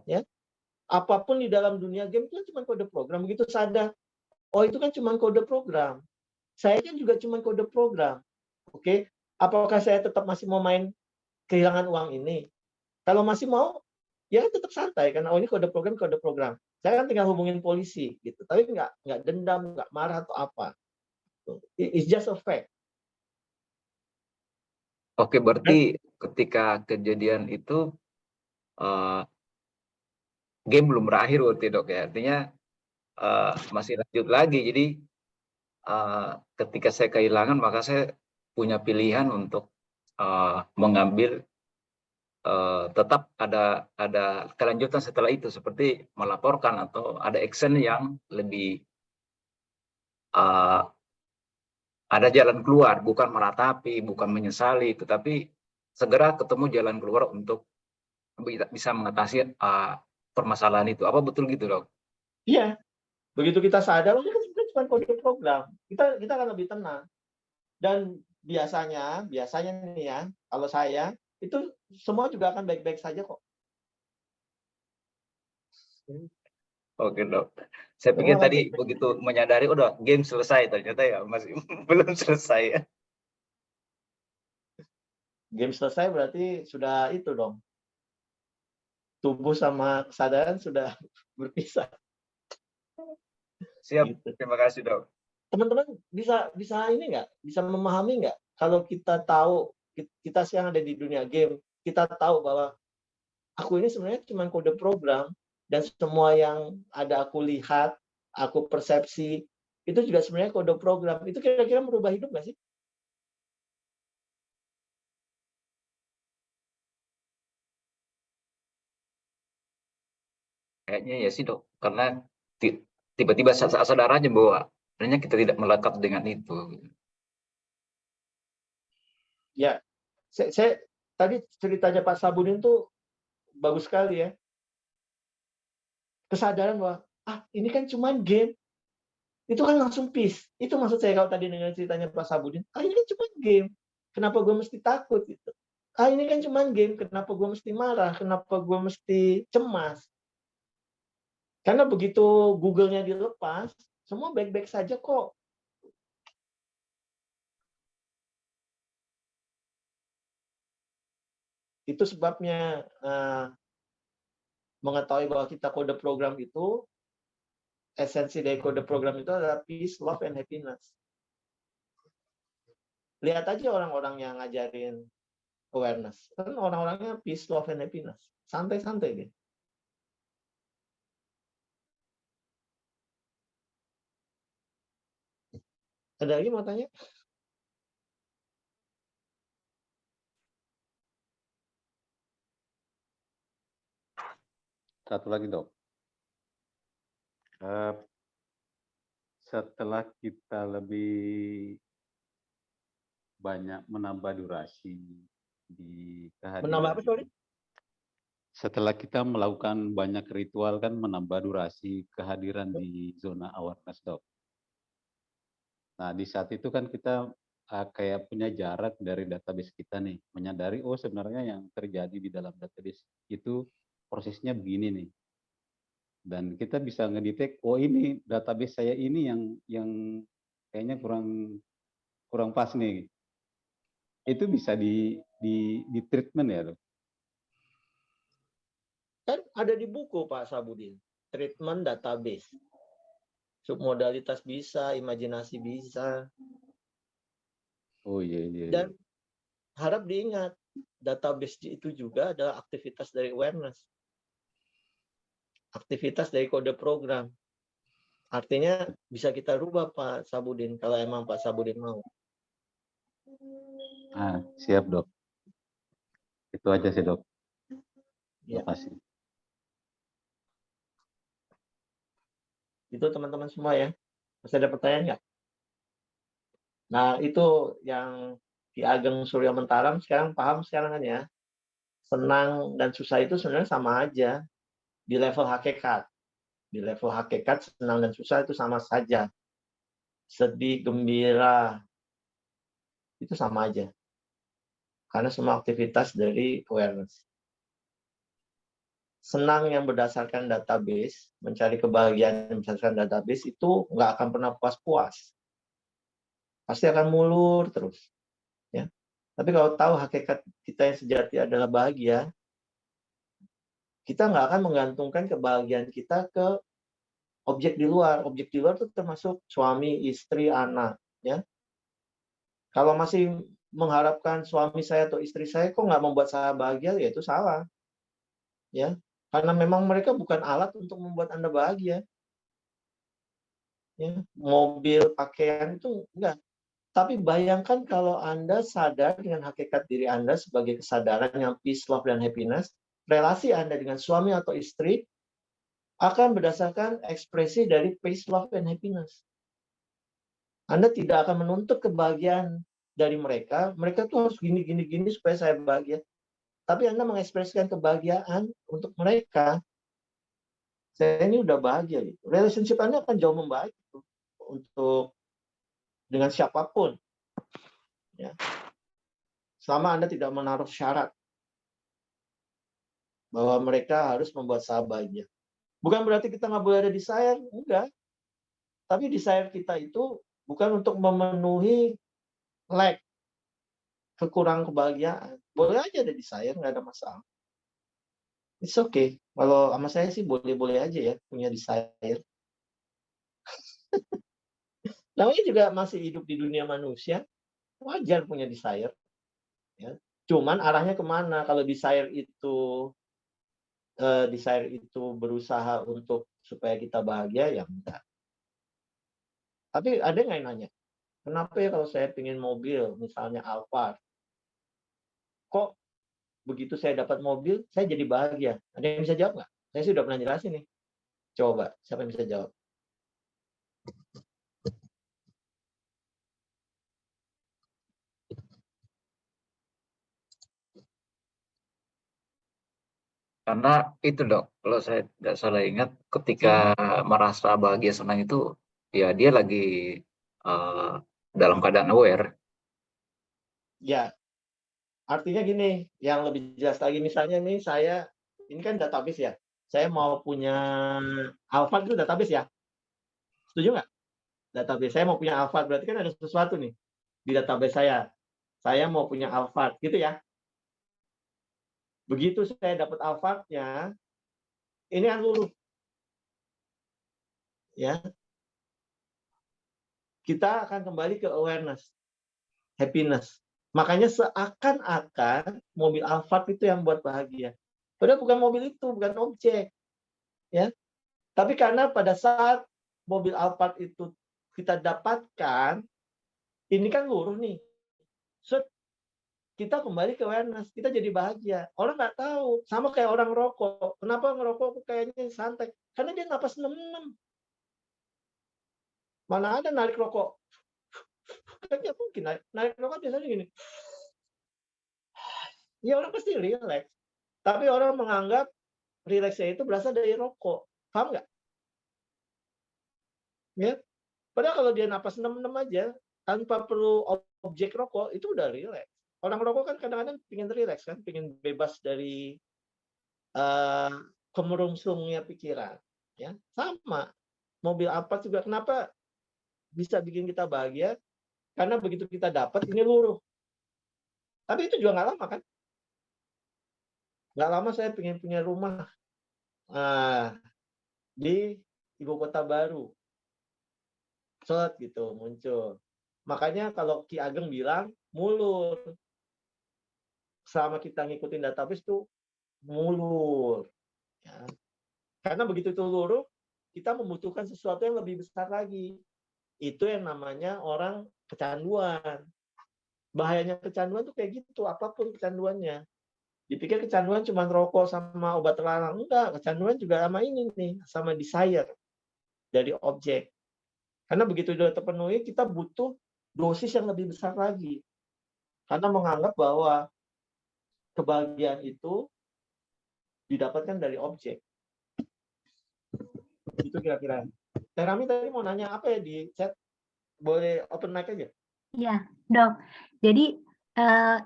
Ya. Apapun di dalam dunia game itu kan cuma kode program. Begitu sadar, oh itu kan cuma kode program. Saya kan juga cuma kode program. Oke, apakah saya tetap masih mau main kehilangan uang ini? Kalau masih mau, ya tetap santai karena oh ini kode program, kode program. Saya kan tinggal hubungin polisi gitu. Tapi nggak dendam, nggak marah atau apa. It's just a fact. Oke, berarti ketika kejadian itu game belum berakhir berarti dok ya, artinya masih lanjut lagi. Jadi ketika saya kehilangan maka saya punya pilihan untuk mengambil tetap ada kelanjutan setelah itu, seperti melaporkan atau ada action yang lebih ada jalan keluar, bukan meratapi, bukan menyesali, tetapi segera ketemu jalan keluar untuk bisa mengatasi permasalahan itu. Apa betul gitu, dok? Iya. Begitu kita sadar, ini kan sebenarnya cuma kode program. Kita akan lebih tenang. Dan biasanya nih ya, kalau saya, itu semua juga akan baik-baik saja kok. Oke, dok. Saya pikir tadi begitu menyadari, udah game selesai, ternyata ya masih belum selesai ya. Game selesai berarti sudah itu dong. Tubuh sama kesadaran sudah berpisah. Siap, gitu. Terima kasih dok. Teman-teman bisa ini nggak? Bisa memahami nggak? Kalau kita tahu, kita sekarang ada di dunia game, kita tahu bahwa aku ini sebenarnya cuma kode program, dan semua yang ada aku lihat, aku persepsi, itu juga sebenarnya kode program. Itu kira-kira merubah hidup nggak sih? Kayaknya ya sih dok, karena tiba-tiba sadar aja bahwa sebenarnya kita tidak melekat dengan itu. Ya, saya tadi ceritanya Pak Sabudin tuh bagus sekali ya. Kesadaran bahwa ini kan cuma game. Itu kan langsung peace. Itu maksud saya kalau tadi dengan ceritanya Pak Sabudin. Ini kan cuma game. Kenapa gue mesti takut gitu? Ini kan cuma game. Kenapa gue mesti marah? Kenapa gue mesti cemas? Karena begitu Google-nya dilepas, semua baik-baik saja kok. Itu sebabnya mengetahui bahwa kita kode program itu, esensi dari kode program itu adalah peace, love, and happiness. Lihat aja orang-orang yang ngajarin awareness. Kan orang-orangnya peace, love, and happiness. Santai-santai deh. Ada lagi mau tanya? Satu lagi dok. Setelah kita lebih banyak menambah durasi di kehadiran. Menambah apa, sorry? Setelah kita melakukan banyak ritual kan menambah durasi kehadiran di zona awareness dok. Nah di saat itu kan kita kayak punya jarak dari database kita nih, menyadari oh sebenarnya yang terjadi di dalam database itu prosesnya begini nih. Dan kita bisa ngedetek oh ini database saya ini yang kayaknya kurang pas nih. Itu bisa di treatment ya, dok? Kan ada di buku Pak Sabudin, treatment database. Submodalitas bisa, imajinasi bisa. Oh iya. Dan harap diingat, database itu juga adalah aktivitas dari awareness. Aktivitas dari kode program. Artinya bisa kita rubah Pak Sabudin, kalau emang Pak Sabudin mau. Siap dok. Itu aja sih dok. Terima kasih. Itu teman-teman semua ya. Masih ada pertanyaan nggak? Nah itu yang Ki Ageng Surya Mentaram sekarang paham sekarang kan ya. Senang dan susah itu sebenarnya sama aja di level hakikat. Di level hakikat senang dan susah itu sama saja. Sedih, gembira, itu sama aja. Karena semua aktivitas dari awareness. Senang yang berdasarkan database, mencari kebahagiaan yang berdasarkan database itu nggak akan pernah puas-puas. Pasti akan mulur terus. Ya. Tapi kalau tahu hakikat kita yang sejati adalah bahagia, kita nggak akan menggantungkan kebahagiaan kita ke objek di luar. Objek di luar itu termasuk suami, istri, anak. Ya. Kalau masih mengharapkan suami saya atau istri saya kok nggak membuat saya bahagia, ya itu salah. Ya, karena memang mereka bukan alat untuk membuat Anda bahagia. Ya, mobil, pakaian itu enggak. Tapi bayangkan kalau Anda sadar dengan hakikat diri Anda sebagai kesadaran yang peace, love, dan happiness, relasi Anda dengan suami atau istri akan berdasarkan ekspresi dari peace, love, and happiness. Anda tidak akan menuntut kebahagiaan dari mereka tuh harus gini supaya saya bahagia. Tapi Anda mengekspresikan kebahagiaan untuk mereka. Saya ini udah bahagia gitu. Relationship Anda akan jauh membaik gitu, untuk dengan siapapun. Ya. Selama Anda tidak menaruh syarat bahwa mereka harus membuat saya bahagia. Bukan berarti kita nggak boleh ada desire, enggak. Tapi desire kita itu bukan untuk memenuhi lack, kekurangan kebahagiaan. Boleh aja ada desire, nggak ada masalah. It's okay. Kalau sama saya sih boleh-boleh aja ya punya desire. Namanya juga masih hidup di dunia manusia, wajar punya desire. Ya. Cuman arahnya kemana? Kalau desire itu berusaha untuk supaya kita bahagia, ya enggak. Tapi ada nggak yang nanya, kenapa ya kalau saya pengen mobil, misalnya Alphard, kok begitu saya dapat mobil, saya jadi bahagia? Ada yang bisa jawab nggak? Saya sih udah pernah jelasin nih. Coba, siapa yang bisa jawab? Karena itu dok, kalau saya tidak salah ingat, ketika merasa bahagia senang itu, ya dia lagi dalam keadaan aware. Ya, artinya gini, yang lebih jelas lagi, misalnya nih ini kan database ya, saya mau punya Alphard itu database ya, setuju nggak? Database, saya mau punya Alphard, berarti kan ada sesuatu nih di database saya mau punya Alphard, gitu ya. Begitu saya dapat Alphard-nya, ini kan luluh. Ya. Kita akan kembali ke awareness, happiness. Makanya seakan-akan mobil Alphard itu yang buat bahagia. Padahal bukan mobil itu, bukan objek. Ya. Tapi karena pada saat mobil Alphard itu kita dapatkan, ini kan luruh nih. So, kita kembali ke awareness, kita jadi bahagia. Orang nggak tahu, sama kayak orang rokok. Kenapa ngerokok kayaknya santai? Karena dia napas nem-nem. Mana ada narik rokok? Kayaknya mungkin narik rokok biasanya gini. Ya orang pasti relax. Tapi orang menganggap relaxnya itu berasal dari rokok. Paham nggak? Ya. Padahal kalau dia napas nem-nem aja, tanpa perlu objek rokok, itu udah relax. Orang rokok kan kadang-kadang pengen relax kan, pengen bebas dari kemerungsungnya pikiran. Ya, sama. Mobil apa juga, kenapa bisa bikin kita bahagia? Karena begitu kita dapat, ini luruh. Tapi itu juga nggak lama kan? Nggak lama saya pengen punya rumah di ibu kota baru. Set gitu muncul. Makanya kalau Ki Ageng bilang mulur. Selama kita ngikutin database tuh mulur. Ya. Karena begitu itu luruh, kita membutuhkan sesuatu yang lebih besar lagi. Itu yang namanya orang kecanduan. Bahayanya kecanduan tuh kayak gitu, apapun kecanduannya. Dipikir kecanduan cuma rokok sama obat terlarang. Enggak, kecanduan juga sama ini nih, sama desire dari objek. Karena begitu sudah terpenuhi, kita butuh dosis yang lebih besar lagi. Karena menganggap bahwa kebahagiaan itu didapatkan dari objek. Itu kira-kira. Teh Rami tadi mau nanya apa ya di chat? Boleh open mic aja? Iya, Dok. Jadi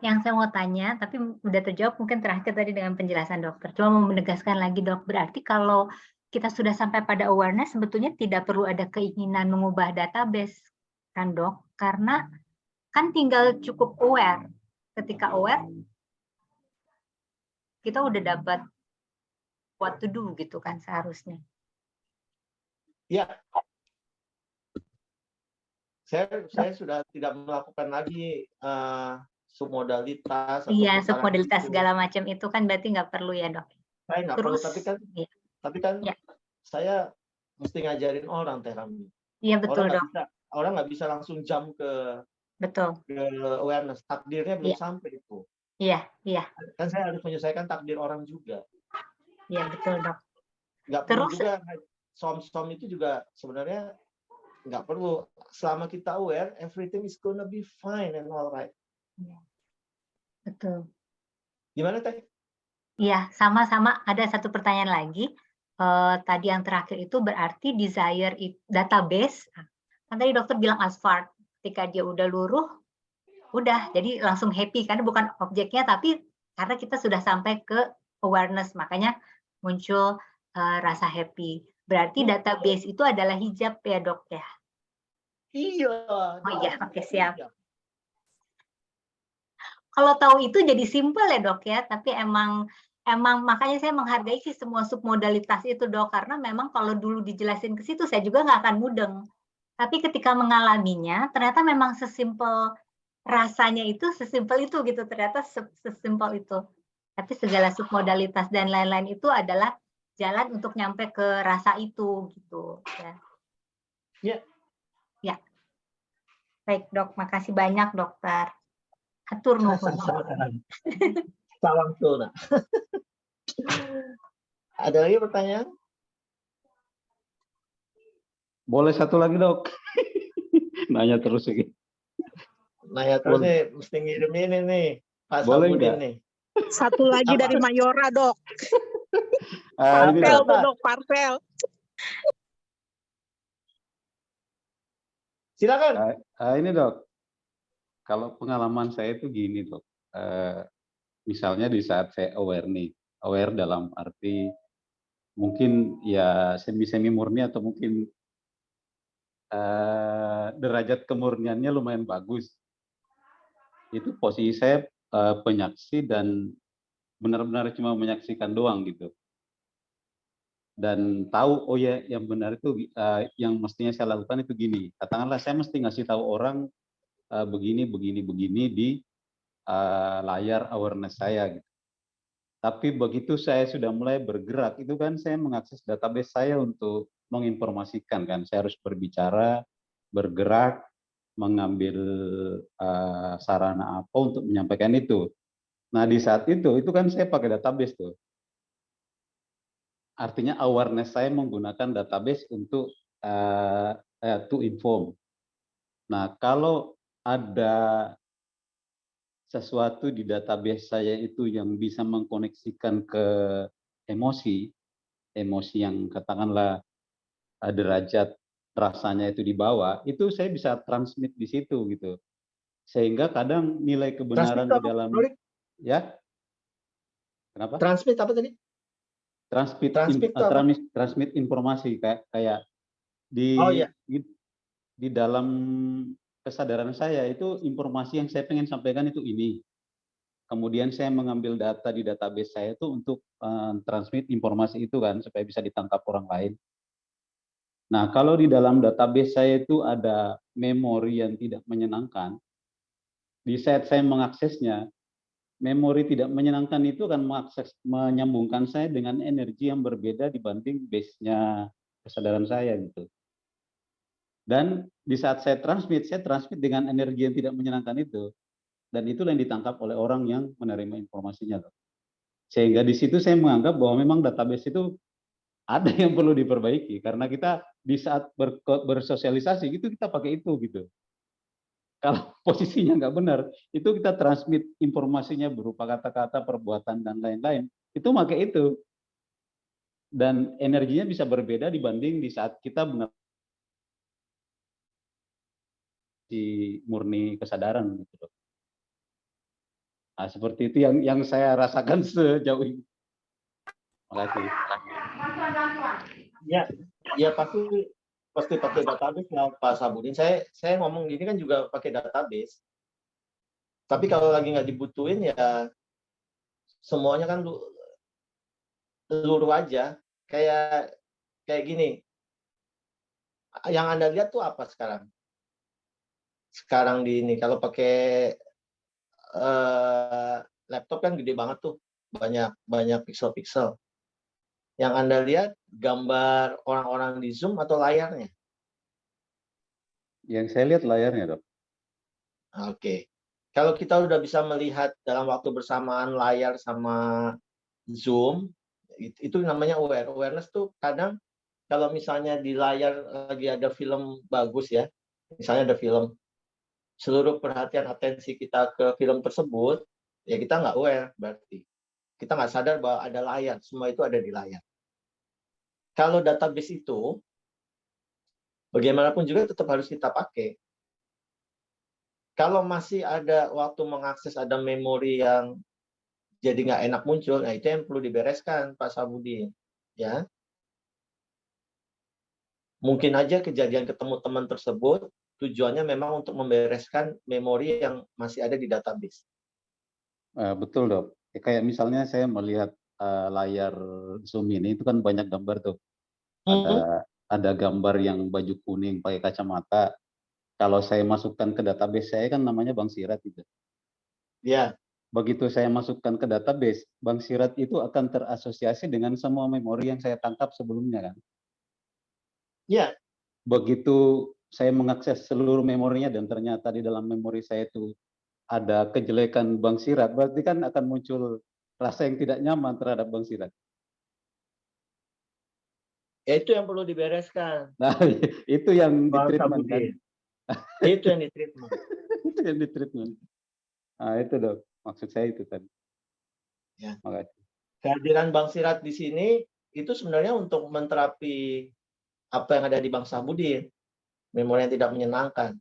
yang saya mau tanya, tapi udah terjawab mungkin terakhir tadi dengan penjelasan dokter. Cuma mau menegaskan lagi, Dok. Berarti kalau kita sudah sampai pada awareness, sebetulnya tidak perlu ada keinginan mengubah database, kan, Dok? Karena kan tinggal cukup aware. Ketika aware, kita udah dapat what to do gitu kan seharusnya. Ya. Saya sudah tidak melakukan lagi submodalitas. Iya, submodalitas segala macam itu kan berarti nggak perlu ya, Dok. Saya nggak perlu, tapi kan ya. Saya mesti ngajarin orang, Teh Rami. Iya, betul, Dok. Orang nggak bisa langsung jump ke awareness. Takdirnya belum sampai itu. Iya, iya. Kan saya harus menyelesaikan takdir orang juga. Iya, betul, Dok. Nggak perlu juga, som itu juga sebenarnya nggak perlu. Selama kita aware, everything is gonna be fine and alright. Iya. Betul. Gimana, Teh? Iya, sama-sama. Ada satu pertanyaan lagi. Tadi yang terakhir itu berarti desire database. Kan tadi dokter bilang asphalt. Ketika dia udah luruh, udah. Jadi langsung happy. Karena bukan objeknya, tapi karena kita sudah sampai ke awareness. Makanya muncul rasa happy. Berarti database itu adalah hijab ya, Dok, ya? Iya. Oh iya, oke, siap. Kalau tahu itu jadi simpel ya, Dok, ya. Tapi emang makanya saya menghargai sih semua submodalitas itu, Dok. Karena memang kalau dulu dijelasin ke situ, saya juga nggak akan mudeng. Tapi ketika mengalaminya, ternyata memang sesimpel rasanya itu, sesimpel itu gitu. Ternyata sesimpel itu. Tapi segala submodalitas dan lain-lain itu adalah jalan untuk nyampe ke rasa itu gitu. Ya. Ya. Ya. Baik, Dok. Makasih banyak, Dokter. Atur nuhun. Salam tuna. Ada lagi pertanyaan? Boleh satu lagi, Dok. Nanya terus lagi. Nanya terus nih, mesti ngirim ini nih. Pak Sabudin nih. Satu lagi dari Mayora, Dok. Parpel, Dok, parpel. Silakan. Ini, Dok. Kalau pengalaman saya itu gini, Dok. Misalnya di saat saya aware nih, aware dalam arti mungkin ya semi murni atau mungkin derajat kemurniannya lumayan bagus. Itu posisi saya penyaksi dan benar-benar cuma menyaksikan doang gitu. Dan tahu, oh ya yang benar itu yang mestinya saya lakukan itu gini. Katakanlah saya mesti ngasih tahu orang begini di layar awareness saya gitu. Tapi begitu saya sudah mulai bergerak, itu kan saya mengakses database saya untuk menginformasikan kan. Saya harus berbicara, bergerak, mengambil sarana apa untuk menyampaikan itu. Nah di saat itu kan saya pakai database tuh. Artinya awareness saya menggunakan database untuk to inform. Nah kalau ada sesuatu di database saya itu yang bisa mengkoneksikan ke emosi yang katakanlah derajat rasanya itu di bawah, itu saya bisa transmit di situ gitu. Sehingga kadang nilai kebenaran di dalam ya. Kenapa? Transmit apa tadi? Transmit informasi kayak di dalam kesadaran saya itu informasi yang saya pengen sampaikan itu ini. Kemudian saya mengambil data di database saya itu untuk transmit informasi itu kan supaya bisa ditangkap orang lain. Nah, kalau di dalam database saya itu ada memori yang tidak menyenangkan, di saat saya mengaksesnya, memori tidak menyenangkan itu akan menyambungkan saya dengan energi yang berbeda dibanding base-nya kesadaran saya gitu. Dan di saat saya transmit dengan energi yang tidak menyenangkan itu. Dan itulah yang ditangkap oleh orang yang menerima informasinya. Sehingga di situ saya menganggap bahwa memang database itu ada yang perlu diperbaiki. Karena kita di saat bersosialisasi gitu kita pakai itu gitu. Kalau posisinya nggak benar, itu kita transmit informasinya berupa kata-kata, perbuatan, dan lain-lain. Itu pakai itu. Dan energinya bisa berbeda dibanding di saat kita benar di murni kesadaran gitu. Nah, seperti itu yang saya rasakan sejauh ini. Terima kasih. Ya pasti pakai database ya Pak Sabudin. Saya ngomong gini kan juga pakai database. Tapi kalau lagi nggak dibutuhin ya semuanya kan luruh aja. Kayak gini. Yang Anda lihat tuh apa sekarang? Sekarang di ini kalau pakai laptop kan gede banget tuh, banyak pixel-pixel. Yang Anda lihat gambar orang-orang di Zoom atau layarnya? Yang saya lihat layarnya, Dok. Oke. Kalau kita udah bisa melihat dalam waktu bersamaan layar sama Zoom, itu namanya aware. Awareness tuh kadang kalau misalnya di layar lagi ada film bagus ya, misalnya ada film, seluruh perhatian atensi kita ke film tersebut, ya kita nggak aware berarti. Kita nggak sadar bahwa ada layar, semua itu ada di layar. Kalau database itu, bagaimanapun juga tetap harus kita pakai. Kalau masih ada waktu mengakses, ada memori yang jadi nggak enak muncul, nah itu yang perlu dibereskan, Pak Sabudin. Ya. Mungkin aja kejadian ketemu teman tersebut, tujuannya memang untuk membereskan memori yang masih ada di database. Betul, Dok. Kayak misalnya saya melihat layar Zoom ini, itu kan banyak gambar tuh. Ada gambar yang baju kuning pakai kacamata. Kalau saya masukkan ke database saya kan namanya Bang Sirat itu. Ya. Begitu saya masukkan ke database, Bang Sirat itu akan terasosiasi dengan semua memori yang saya tangkap sebelumnya kan. Ya. Begitu saya mengakses seluruh memorinya dan ternyata di dalam memori saya itu ada kejelekan Bang Sirat, berarti kan akan muncul rasa yang tidak nyaman terhadap Bang Sirat. Ya itu yang perlu dibereskan. Nah, itu yang ditreatment kan. Itu yang ditreatment. Itu yang ditreatment. Nah, itu Dok. Maksud saya itu tadi. Ya. Makasih. Kehadiran Bang Sirat di sini itu sebenarnya untuk menterapi apa yang ada di Bang Sabudin. Memori yang tidak menyenangkan.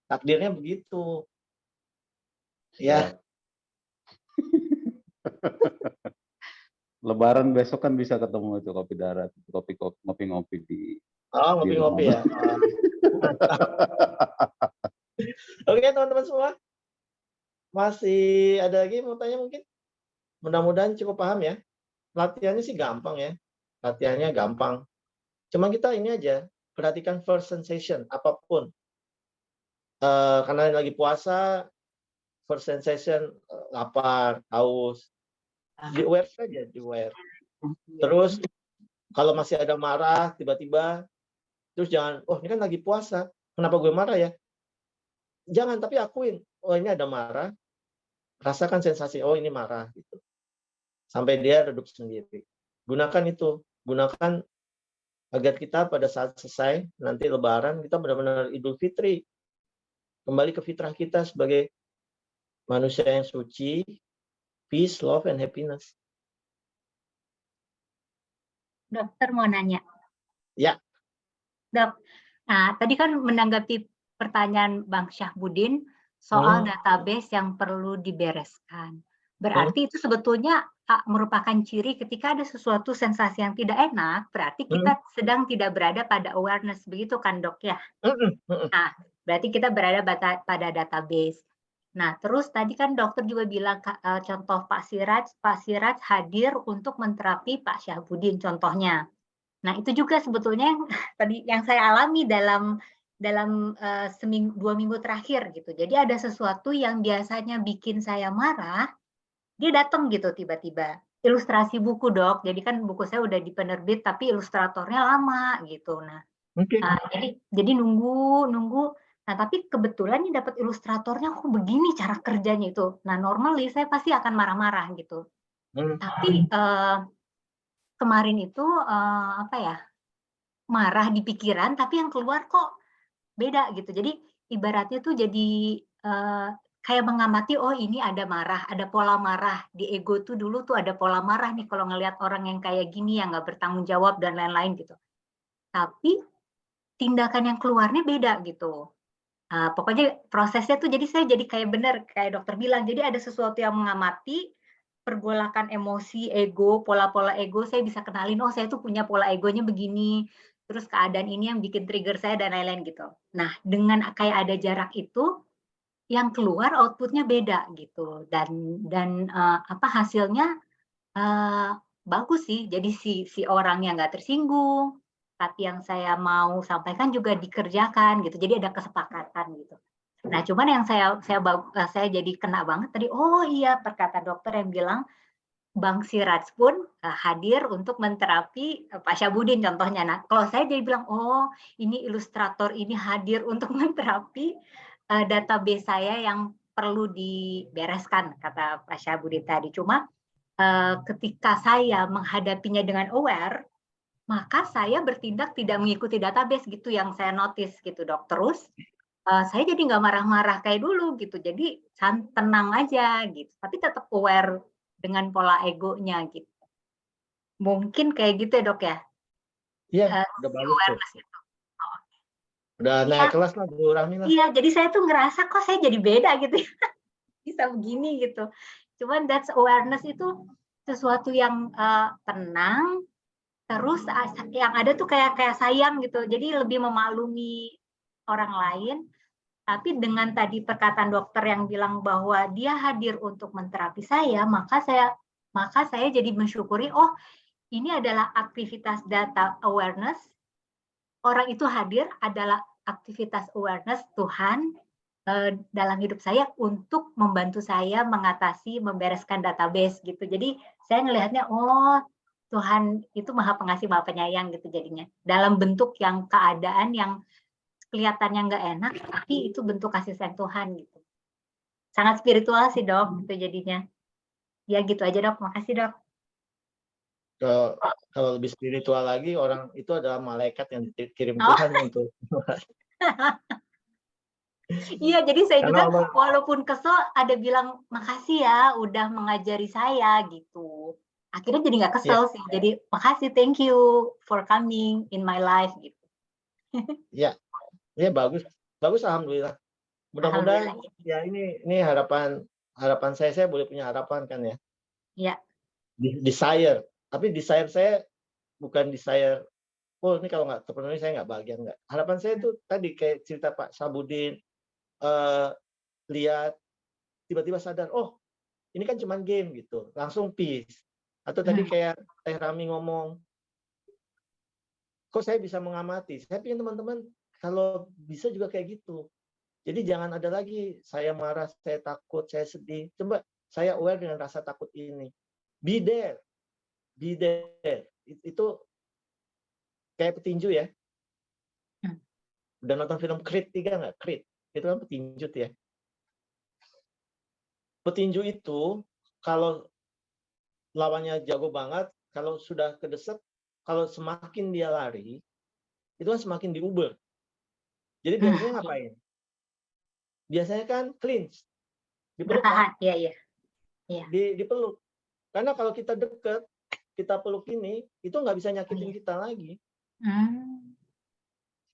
Takdirnya begitu. Ya. Lebaran besok kan bisa ketemu itu kopi darat, ngopi-ngopi di. Oh, ngopi-ngopi ya. Oke, teman-teman semua. Masih ada lagi mau tanya mungkin? Mudah-mudahan cukup paham ya. Latihannya sih gampang ya. Latihannya gampang. Cuma kita ini aja, perhatikan first sensation, apapun. Karena lagi puasa, first sensation, lapar, haus. Di-aware saja, di-aware. Terus, kalau masih ada marah, tiba-tiba, terus jangan, oh ini kan lagi puasa, kenapa gue marah ya? Jangan, tapi akuin, oh ini ada marah, rasakan sensasi, oh ini marah, gitu. Sampai dia redup sendiri. Gunakan itu, gunakan agar kita pada saat selesai, nanti Lebaran, kita benar-benar Idul Fitri. Kembali ke fitrah kita sebagai manusia yang suci, peace, love, and happiness. Dokter mau nanya. Ya. Dok, nah tadi kan menanggapi pertanyaan Bang Syahbudin soal database yang perlu dibereskan. Berarti itu sebetulnya merupakan ciri ketika ada sesuatu sensasi yang tidak enak, berarti kita sedang tidak berada pada awareness, begitu kan Dok ya? Nah, berarti kita berada pada database. Nah, terus tadi kan dokter juga bilang contoh Pak Siraj hadir untuk menterapi Pak Syahbudin contohnya. Nah, itu juga sebetulnya tadi yang saya alami dalam 2 minggu terakhir gitu. Jadi ada sesuatu yang biasanya bikin saya marah, dia datang gitu tiba-tiba. Ilustrasi buku Dok, jadi kan buku saya udah di penerbit tapi ilustratornya lama gitu. Nah, jadi nunggu. Nah, tapi kebetulan nih dapat ilustratornya kok begini cara kerjanya itu. Nah, normally saya pasti akan marah-marah gitu. Tapi kemarin itu marah di pikiran, tapi yang keluar kok beda gitu. Jadi ibaratnya tuh jadi kayak mengamati, oh ini ada marah, ada pola marah di ego tuh dulu tuh ada pola marah nih kalau ngelihat orang yang kayak gini yang nggak bertanggung jawab dan lain-lain gitu. Tapi tindakan yang keluarnya beda gitu. Pokoknya prosesnya tuh jadi saya jadi kayak benar kayak dokter bilang. Jadi ada sesuatu yang mengamati pergolakan emosi, ego, pola-pola ego. Saya bisa kenalin, oh saya tuh punya pola egonya begini. Terus keadaan ini yang bikin trigger saya dan lain-lain gitu. Nah dengan kayak ada jarak itu, yang keluar outputnya beda gitu dan hasilnya bagus sih. Jadi si orang yang nggak tersinggung, tapi yang saya mau sampaikan juga dikerjakan gitu. Jadi ada kesepakatan gitu. Nah, cuman yang saya jadi kena banget tadi, oh iya perkataan dokter yang bilang Bang Siraj pun hadir untuk menterapi Pak Syabudin contohnya. Nah, kalau saya jadi bilang, oh ini ilustrator ini hadir untuk menterapi database saya yang perlu dibereskan, kata Pak Syabudin tadi. Cuma ketika saya menghadapinya dengan aware, maka saya bertindak tidak mengikuti database gitu yang saya notice gitu dok. Terus saya jadi nggak marah-marah kayak dulu gitu. Jadi tenang aja gitu. Tapi tetap aware dengan pola egonya gitu. Mungkin kayak gitu ya dok ya? Iya, udah bagus tuh. Itu. Udah naik kelas lah Bu Rahmi lah. Iya, jadi saya tuh ngerasa kok saya jadi beda gitu ya. Bisa begini gitu. Cuman that's awareness itu sesuatu yang tenang, terus yang ada tuh kayak sayang gitu. Jadi lebih memaklumi orang lain. Tapi dengan tadi perkataan dokter yang bilang bahwa dia hadir untuk menterapi saya, maka saya jadi mensyukuri, oh ini adalah aktivitas data awareness. Orang itu hadir adalah aktivitas awareness Tuhan dalam hidup saya untuk membantu saya mengatasi, membereskan database gitu. Jadi saya ngelihatnya, oh Tuhan itu maha pengasih, maha penyayang gitu jadinya. Dalam bentuk yang keadaan yang kelihatannya nggak enak, tapi itu bentuk kasih sayang Tuhan gitu. Sangat spiritual sih dok, itu jadinya. Ya gitu aja dok, makasih dok. Kalau lebih spiritual lagi, orang itu adalah malaikat yang dikirim Tuhan untuk. Iya, jadi saya juga walaupun kesel ada bilang makasih ya udah mengajari saya gitu. Akhirnya jadi nggak kesel sih. Jadi makasih, thank you for coming in my life gitu. Iya, bagus, alhamdulillah. Mudah-mudahan ya ini harapan saya boleh punya harapan kan ya. Iya. Desire, tapi desire saya bukan desire. Oh ini kalau nggak terpenuhi saya nggak bahagia, nggak. Harapan saya itu tadi kayak cerita Pak Syabudin. Lihat tiba-tiba sadar, oh ini kan cuma game gitu, langsung peace. Atau tadi kayak Teh Rami ngomong, kok saya bisa mengamati. Saya ingin teman-teman kalau bisa juga kayak gitu. Jadi jangan ada lagi saya marah, saya takut, saya sedih. Coba saya aware dengan rasa takut ini. Be there. Itu kayak petinju ya. Udah nonton film Creed 3 nggak? Creed itu kan petinju ya. Petinju itu kalau lawannya jago banget, kalau sudah kedesak, kalau semakin dia lari, itu kan semakin diuber. Jadi biasanya ngapain? Biasanya kan clinch, dipeluk. Iya. Dipeluk. Karena kalau kita deket, kita peluk ini, itu nggak bisa nyakitin kita lagi.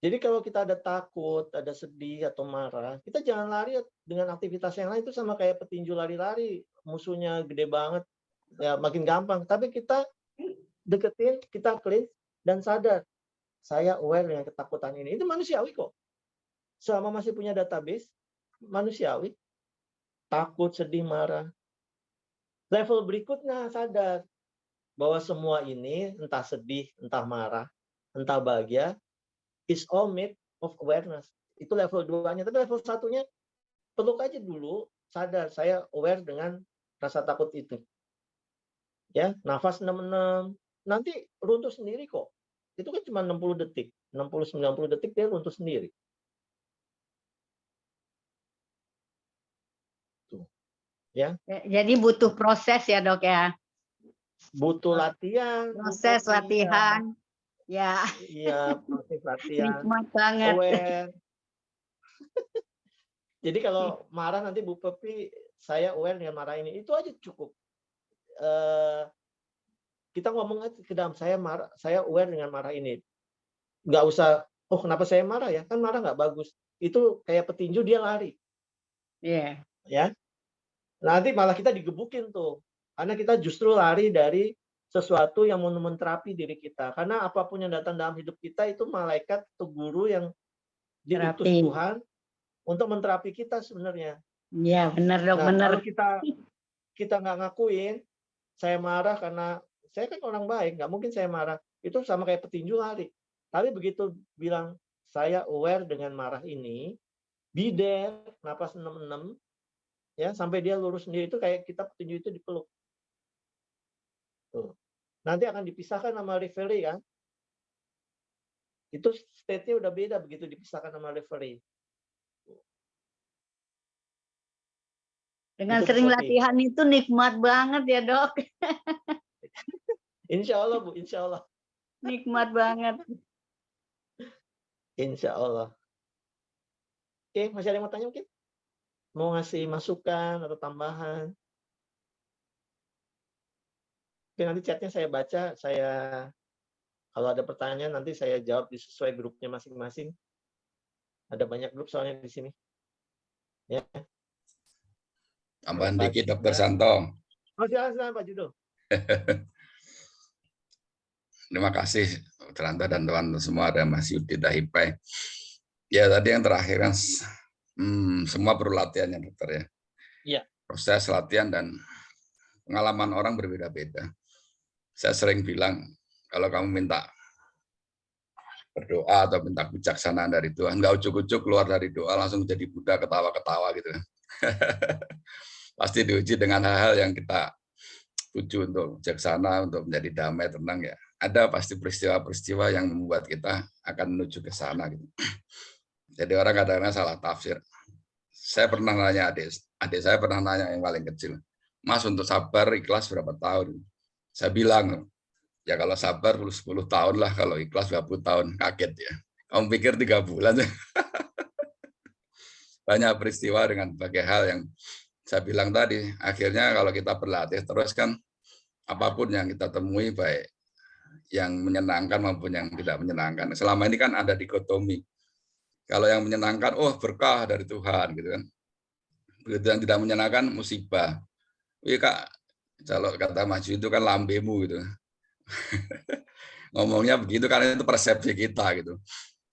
Jadi kalau kita ada takut, ada sedih atau marah, kita jangan lari dengan aktivitas yang lain. Itu sama kayak petinju lari-lari, musuhnya gede banget, ya makin gampang. Tapi kita deketin, kita clean dan sadar, saya aware dengan ketakutan ini. Itu manusiawi kok. Selama masih punya database, manusiawi. Takut, sedih, marah. Level berikutnya sadar bahwa semua ini, entah sedih, entah marah, entah bahagia, is all made of awareness. Itu level 2-nya. Tapi level 1-nya, peluk aja dulu, sadar, saya aware dengan rasa takut itu. Ya, nafas 6-6. Nanti runtuh sendiri kok. Itu kan cuma 60 detik. 60-90 detik dia runtuh sendiri. Tuh. Ya. Jadi butuh proses ya dok ya? Butuh latihan. Proses latihan. Ya. Iya, proses latihan. Nikmat banget. Aware. Jadi kalau marah nanti Bu Pepi, saya aware dengan marah ini, itu aja cukup. Kita ngomong aja ke dalam, saya marah, saya aware dengan marah ini. Nggak usah, oh kenapa saya marah ya? Kan marah nggak bagus. Itu kayak petinju dia lari. Iya. Ya. Nanti malah kita digebukin tuh. Karena kita justru lari dari sesuatu yang mau menterapi diri kita. Karena apapun yang datang dalam hidup kita itu malaikat atau guru yang diutus Terapi. Tuhan untuk menterapi kita sebenarnya. Iya, benar dok, Nah, benar. kalau kita nggak ngakuin, saya marah karena saya kan orang baik, nggak mungkin saya marah. Itu sama kayak petinju lari. Tapi begitu bilang, saya aware dengan marah ini, be there, napas 6-6, ya sampai dia lurus sendiri, itu kayak kita petinju itu dipeluk. Tuh. Nanti akan dipisahkan sama referee kan? Itu state-nya udah beda begitu dipisahkan sama referee. Dengan Itu sering seperti latihan itu nikmat banget ya dok. Insya Allah Bu, insya Allah. Nikmat banget. Insya Allah. Oke, masih ada yang mau tanya mungkin? Mau ngasih masukan atau tambahan? Oke, nanti chatnya saya baca, kalau ada pertanyaan nanti saya jawab sesuai grupnya masing-masing. Ada banyak grup soalnya di sini. Ya. Tambahan dikit Dokter Santo. Oh, silakan Pak Judo. Terima kasih Tranto dan teman semua, ada Mas Yudi Dahipai. Ya tadi yang terakhir kan semua perlu latihan ya dokter ya. Iya. Proses latihan dan pengalaman orang berbeda-beda. Saya sering bilang kalau kamu minta berdoa atau minta kebijaksanaan dari Tuhan, nggak ujuk-ujuk keluar dari doa langsung jadi Buddha ketawa-ketawa gitu. Pasti diuji dengan hal-hal yang kita tuju untuk bijaksana, untuk menjadi damai, tenang ya. Ada pasti peristiwa-peristiwa yang membuat kita akan menuju ke sana gitu. Jadi orang kadang-kadang salah tafsir. Saya pernah nanya adik saya pernah nanya yang paling kecil, Mas untuk sabar ikhlas berapa tahun? Saya bilang, ya kalau sabar 10 tahun lah, kalau ikhlas 20 tahun. Kaget ya. Kamu pikir 3 bulan? Banyak peristiwa dengan berbagai hal yang saya bilang tadi, akhirnya kalau kita berlatih terus kan, apapun yang kita temui, baik yang menyenangkan maupun yang tidak menyenangkan. Selama ini kan ada dikotomi. Kalau yang menyenangkan, oh berkah dari Tuhan, gitu kan. Begitu yang tidak menyenangkan, musibah. Iya Kak, kalau kata Mas itu kan lambemu gitu. Ngomongnya begitu karena itu persepsi kita gitu.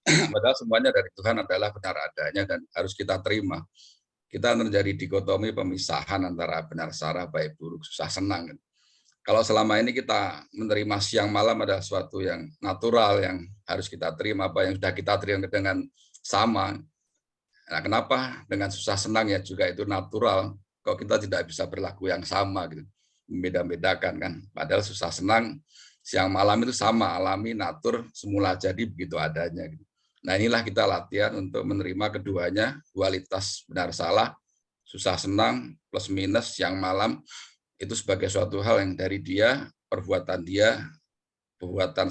Padahal semuanya dari Tuhan adalah benar adanya dan harus kita terima. Kita terjadi dikotomi pemisahan antara benar salah, baik buruk, susah senang. Kalau selama ini kita menerima siang malam adalah sesuatu yang natural yang harus kita terima, apa yang sudah kita terima dengan sama. Nah, kenapa dengan susah senang ya juga itu natural? Kok kita tidak bisa berlaku yang sama gitu, membeda-bedakan kan? Padahal susah senang siang malam itu sama, alami, natur, semula jadi begitu adanya. Gitu. Nah inilah kita latihan untuk menerima keduanya, dualitas benar salah, susah senang, plus minus, siang malam, itu sebagai suatu hal yang dari dia, perbuatan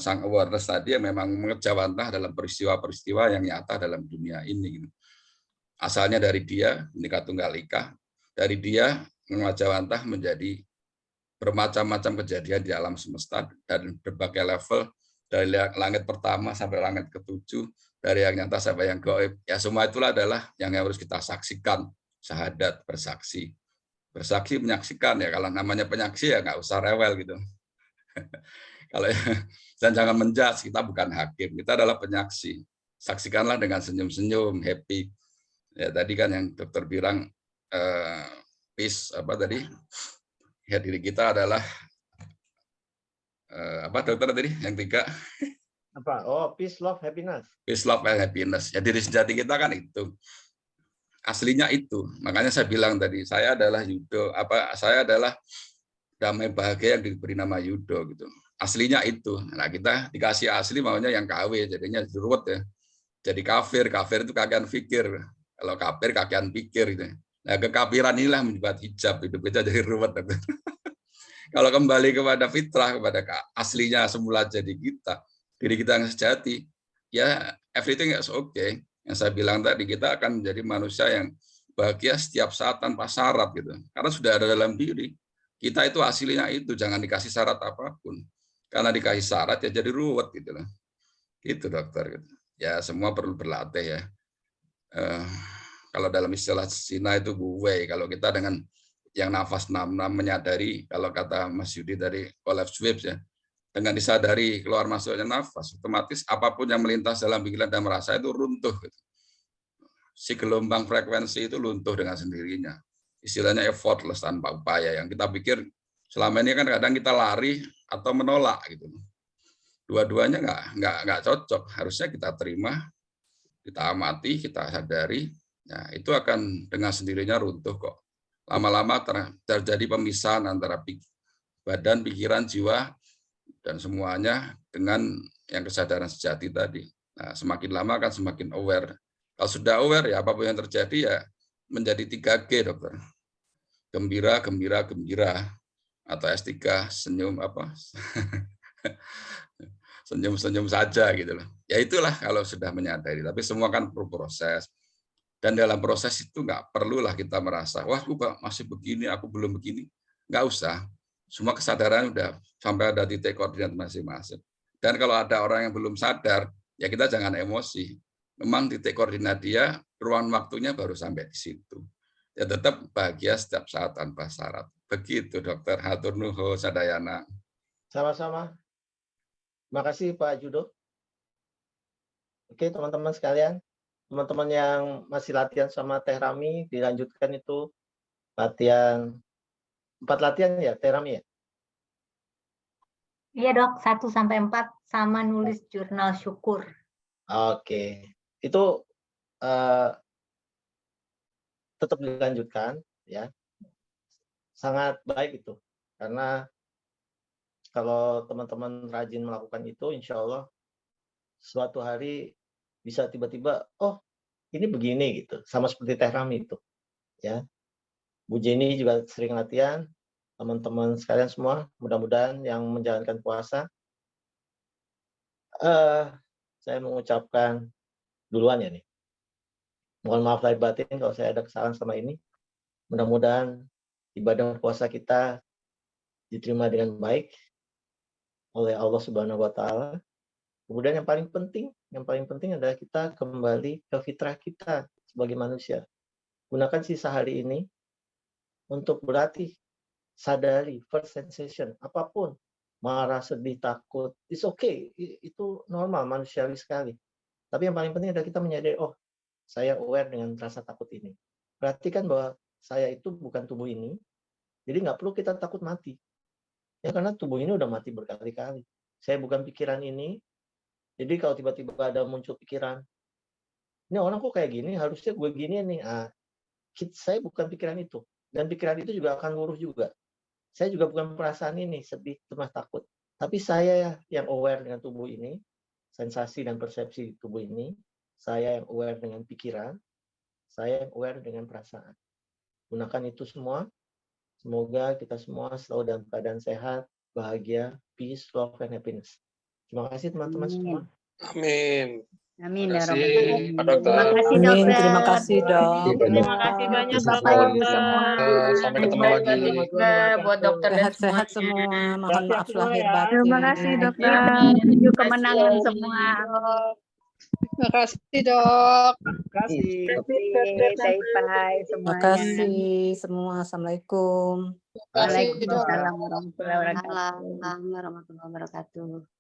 sang awareness tadi yang memang mengejawantah dalam peristiwa-peristiwa yang nyata dalam dunia ini. Gitu. Asalnya dari dia, Bhinneka Tunggal Ika, dari dia mengejawantah menjadi bermacam-macam kejadian di alam semesta dan berbagai level, dari langit pertama sampai langit ke-7, dari yang nyata sampai yang gaib. Ya semua itulah adalah yang harus kita saksikan, syahadat, bersaksi. Bersaksi menyaksikan ya, kalau namanya penyaksi ya nggak usah rewel gitu. Kalau dan jangan menjudge, kita bukan hakim, kita adalah penyaksi. Saksikanlah dengan senyum-senyum, happy. Ya tadi kan yang dokter bilang peace apa tadi? Ya diri kita adalah apa dokter tadi yang 3? Apa? Oh, peace, love, happiness. Peace, love, and happiness. Ya diri sejati kita kan itu. Aslinya itu. Makanya saya bilang tadi, saya adalah Yudo, saya adalah damai bahagia yang diberi nama Yudo gitu. Aslinya itu. Nah, kita dikasih asli maunya yang KW, jadinya ruwet ya. Jadi kafir itu kakean pikir. Kalau kafir kakean pikir gitu. Nah, kekafiran inilah membuat hijab hidup kita jadi ruwet. Kalau kembali kepada fitrah, kepada aslinya semula jadi kita, diri kita yang sejati, ya everything is okay. Yang saya bilang tadi, kita akan menjadi manusia yang bahagia setiap saat tanpa syarat gitu. Karena sudah ada dalam diri. Kita itu hasilnya itu, jangan dikasih syarat apapun. Karena dikasih syarat ya jadi ruwet gitu loh. Gitu dokter. Gitu. Ya semua perlu berlatih ya. Kalau dalam istilah Cina itu buwei. Kalau kita dengan yang nafas 6 menyadari, kalau kata Mas Yudi dari Olaf Swift ya, dengan disadari keluar masuknya nafas, otomatis apapun yang melintas dalam pikiran dan merasa itu runtuh. Gitu. Si gelombang frekuensi itu luntuh dengan sendirinya. Istilahnya effortless, tanpa upaya. Yang kita pikir selama ini kan kadang kita lari atau menolak gitu. Dua-duanya nggak cocok. Harusnya kita terima, kita amati, kita sadari. Ya, itu akan dengan sendirinya runtuh kok. Lama-lama terjadi pemisahan antara badan, pikiran, jiwa, dan semuanya dengan yang kesadaran sejati tadi. Nah, semakin lama akan semakin aware. Kalau sudah aware, ya apapun yang terjadi ya menjadi 3G, dokter. Gembira, gembira, gembira. Atau S3, senyum apa? Senyum-senyum saja gitu loh. Ya itulah kalau sudah menyadari. Tapi semua kan perlu proses. Dan dalam proses itu nggak perlulah kita merasa, wah aku masih begini, aku belum begini. Nggak usah. Semua kesadaran udah sampai ada titik koordinat masing-masing. Dan kalau ada orang yang belum sadar, ya kita jangan emosi. Memang titik koordinat dia, ruang waktunya baru sampai di situ. Ya tetap bahagia setiap saat tanpa syarat. Begitu dokter. Hatur nuhun sadayana. Sama-sama. Terima kasih Pak Judo. Oke teman-teman sekalian. Teman-teman yang masih latihan sama Teh Rami, dilanjutkan itu latihan, 4 latihan ya Teh Rami ya? Iya dok, 1-4 sama nulis jurnal syukur. Oke, itu tetap dilanjutkan ya. Sangat baik itu, karena kalau teman-teman rajin melakukan itu, insya Allah suatu hari bisa tiba-tiba, oh ini begini gitu, sama seperti Teh Rami itu, ya. Bu Jenny juga sering latihan, teman-teman sekalian semua, mudah-mudahan yang menjalankan puasa, saya mengucapkan duluan ya nih, mohon maaf lahir batin kalau saya ada kesalahan selama ini, mudah-mudahan ibadah puasa kita diterima dengan baik oleh Allah Subhanahu Wa Taala. Kemudian yang paling penting adalah kita kembali ke fitrah kita sebagai manusia. Gunakan sisa hari ini untuk berlatih, sadari, first sensation, apapun, marah, sedih, takut, it's okay, itu normal, manusiawi sekali. Tapi yang paling penting adalah kita menyadari, oh, saya aware dengan rasa takut ini. Perhatikan bahwa saya itu bukan tubuh ini, jadi nggak perlu kita takut mati. Ya karena tubuh ini udah mati berkali-kali. Saya bukan pikiran ini. Jadi kalau tiba-tiba ada muncul pikiran, ini orang kok kayak gini, harusnya gue gini nih. Saya bukan pikiran itu. Dan pikiran itu juga akan luruh juga. Saya juga bukan perasaan ini, sedih, cemas, takut. Tapi saya yang aware dengan tubuh ini, sensasi dan persepsi tubuh ini. Saya yang aware dengan pikiran. Saya yang aware dengan perasaan. Gunakan itu semua. Semoga kita semua selalu dalam keadaan sehat, bahagia, peace, love, and happiness. Terima kasih teman-teman semua. Amin. Amin Terima ya kasih, Robbal. Pak Dokter. Terima kasih Amin, dokter. terima kasih dok. Terima kasih banyak Bapak Ibu semua. Sampai ketemu Baik lagi. juga buat dokter dan Sehat-sehat semuanya. semua. Mohon maaf lahir batin. Terima kasih dokter. Menuju kemenangan semua. Terima kasih dok. Terima kasih. Bye-bye Terima semuanya. kasih semua. Assalamualaikum. Terima kasih dok. Waalaikumsalam warahmatullahi wabarakatuh. Waalaikumsalam warahmatullahi wabarakatuh.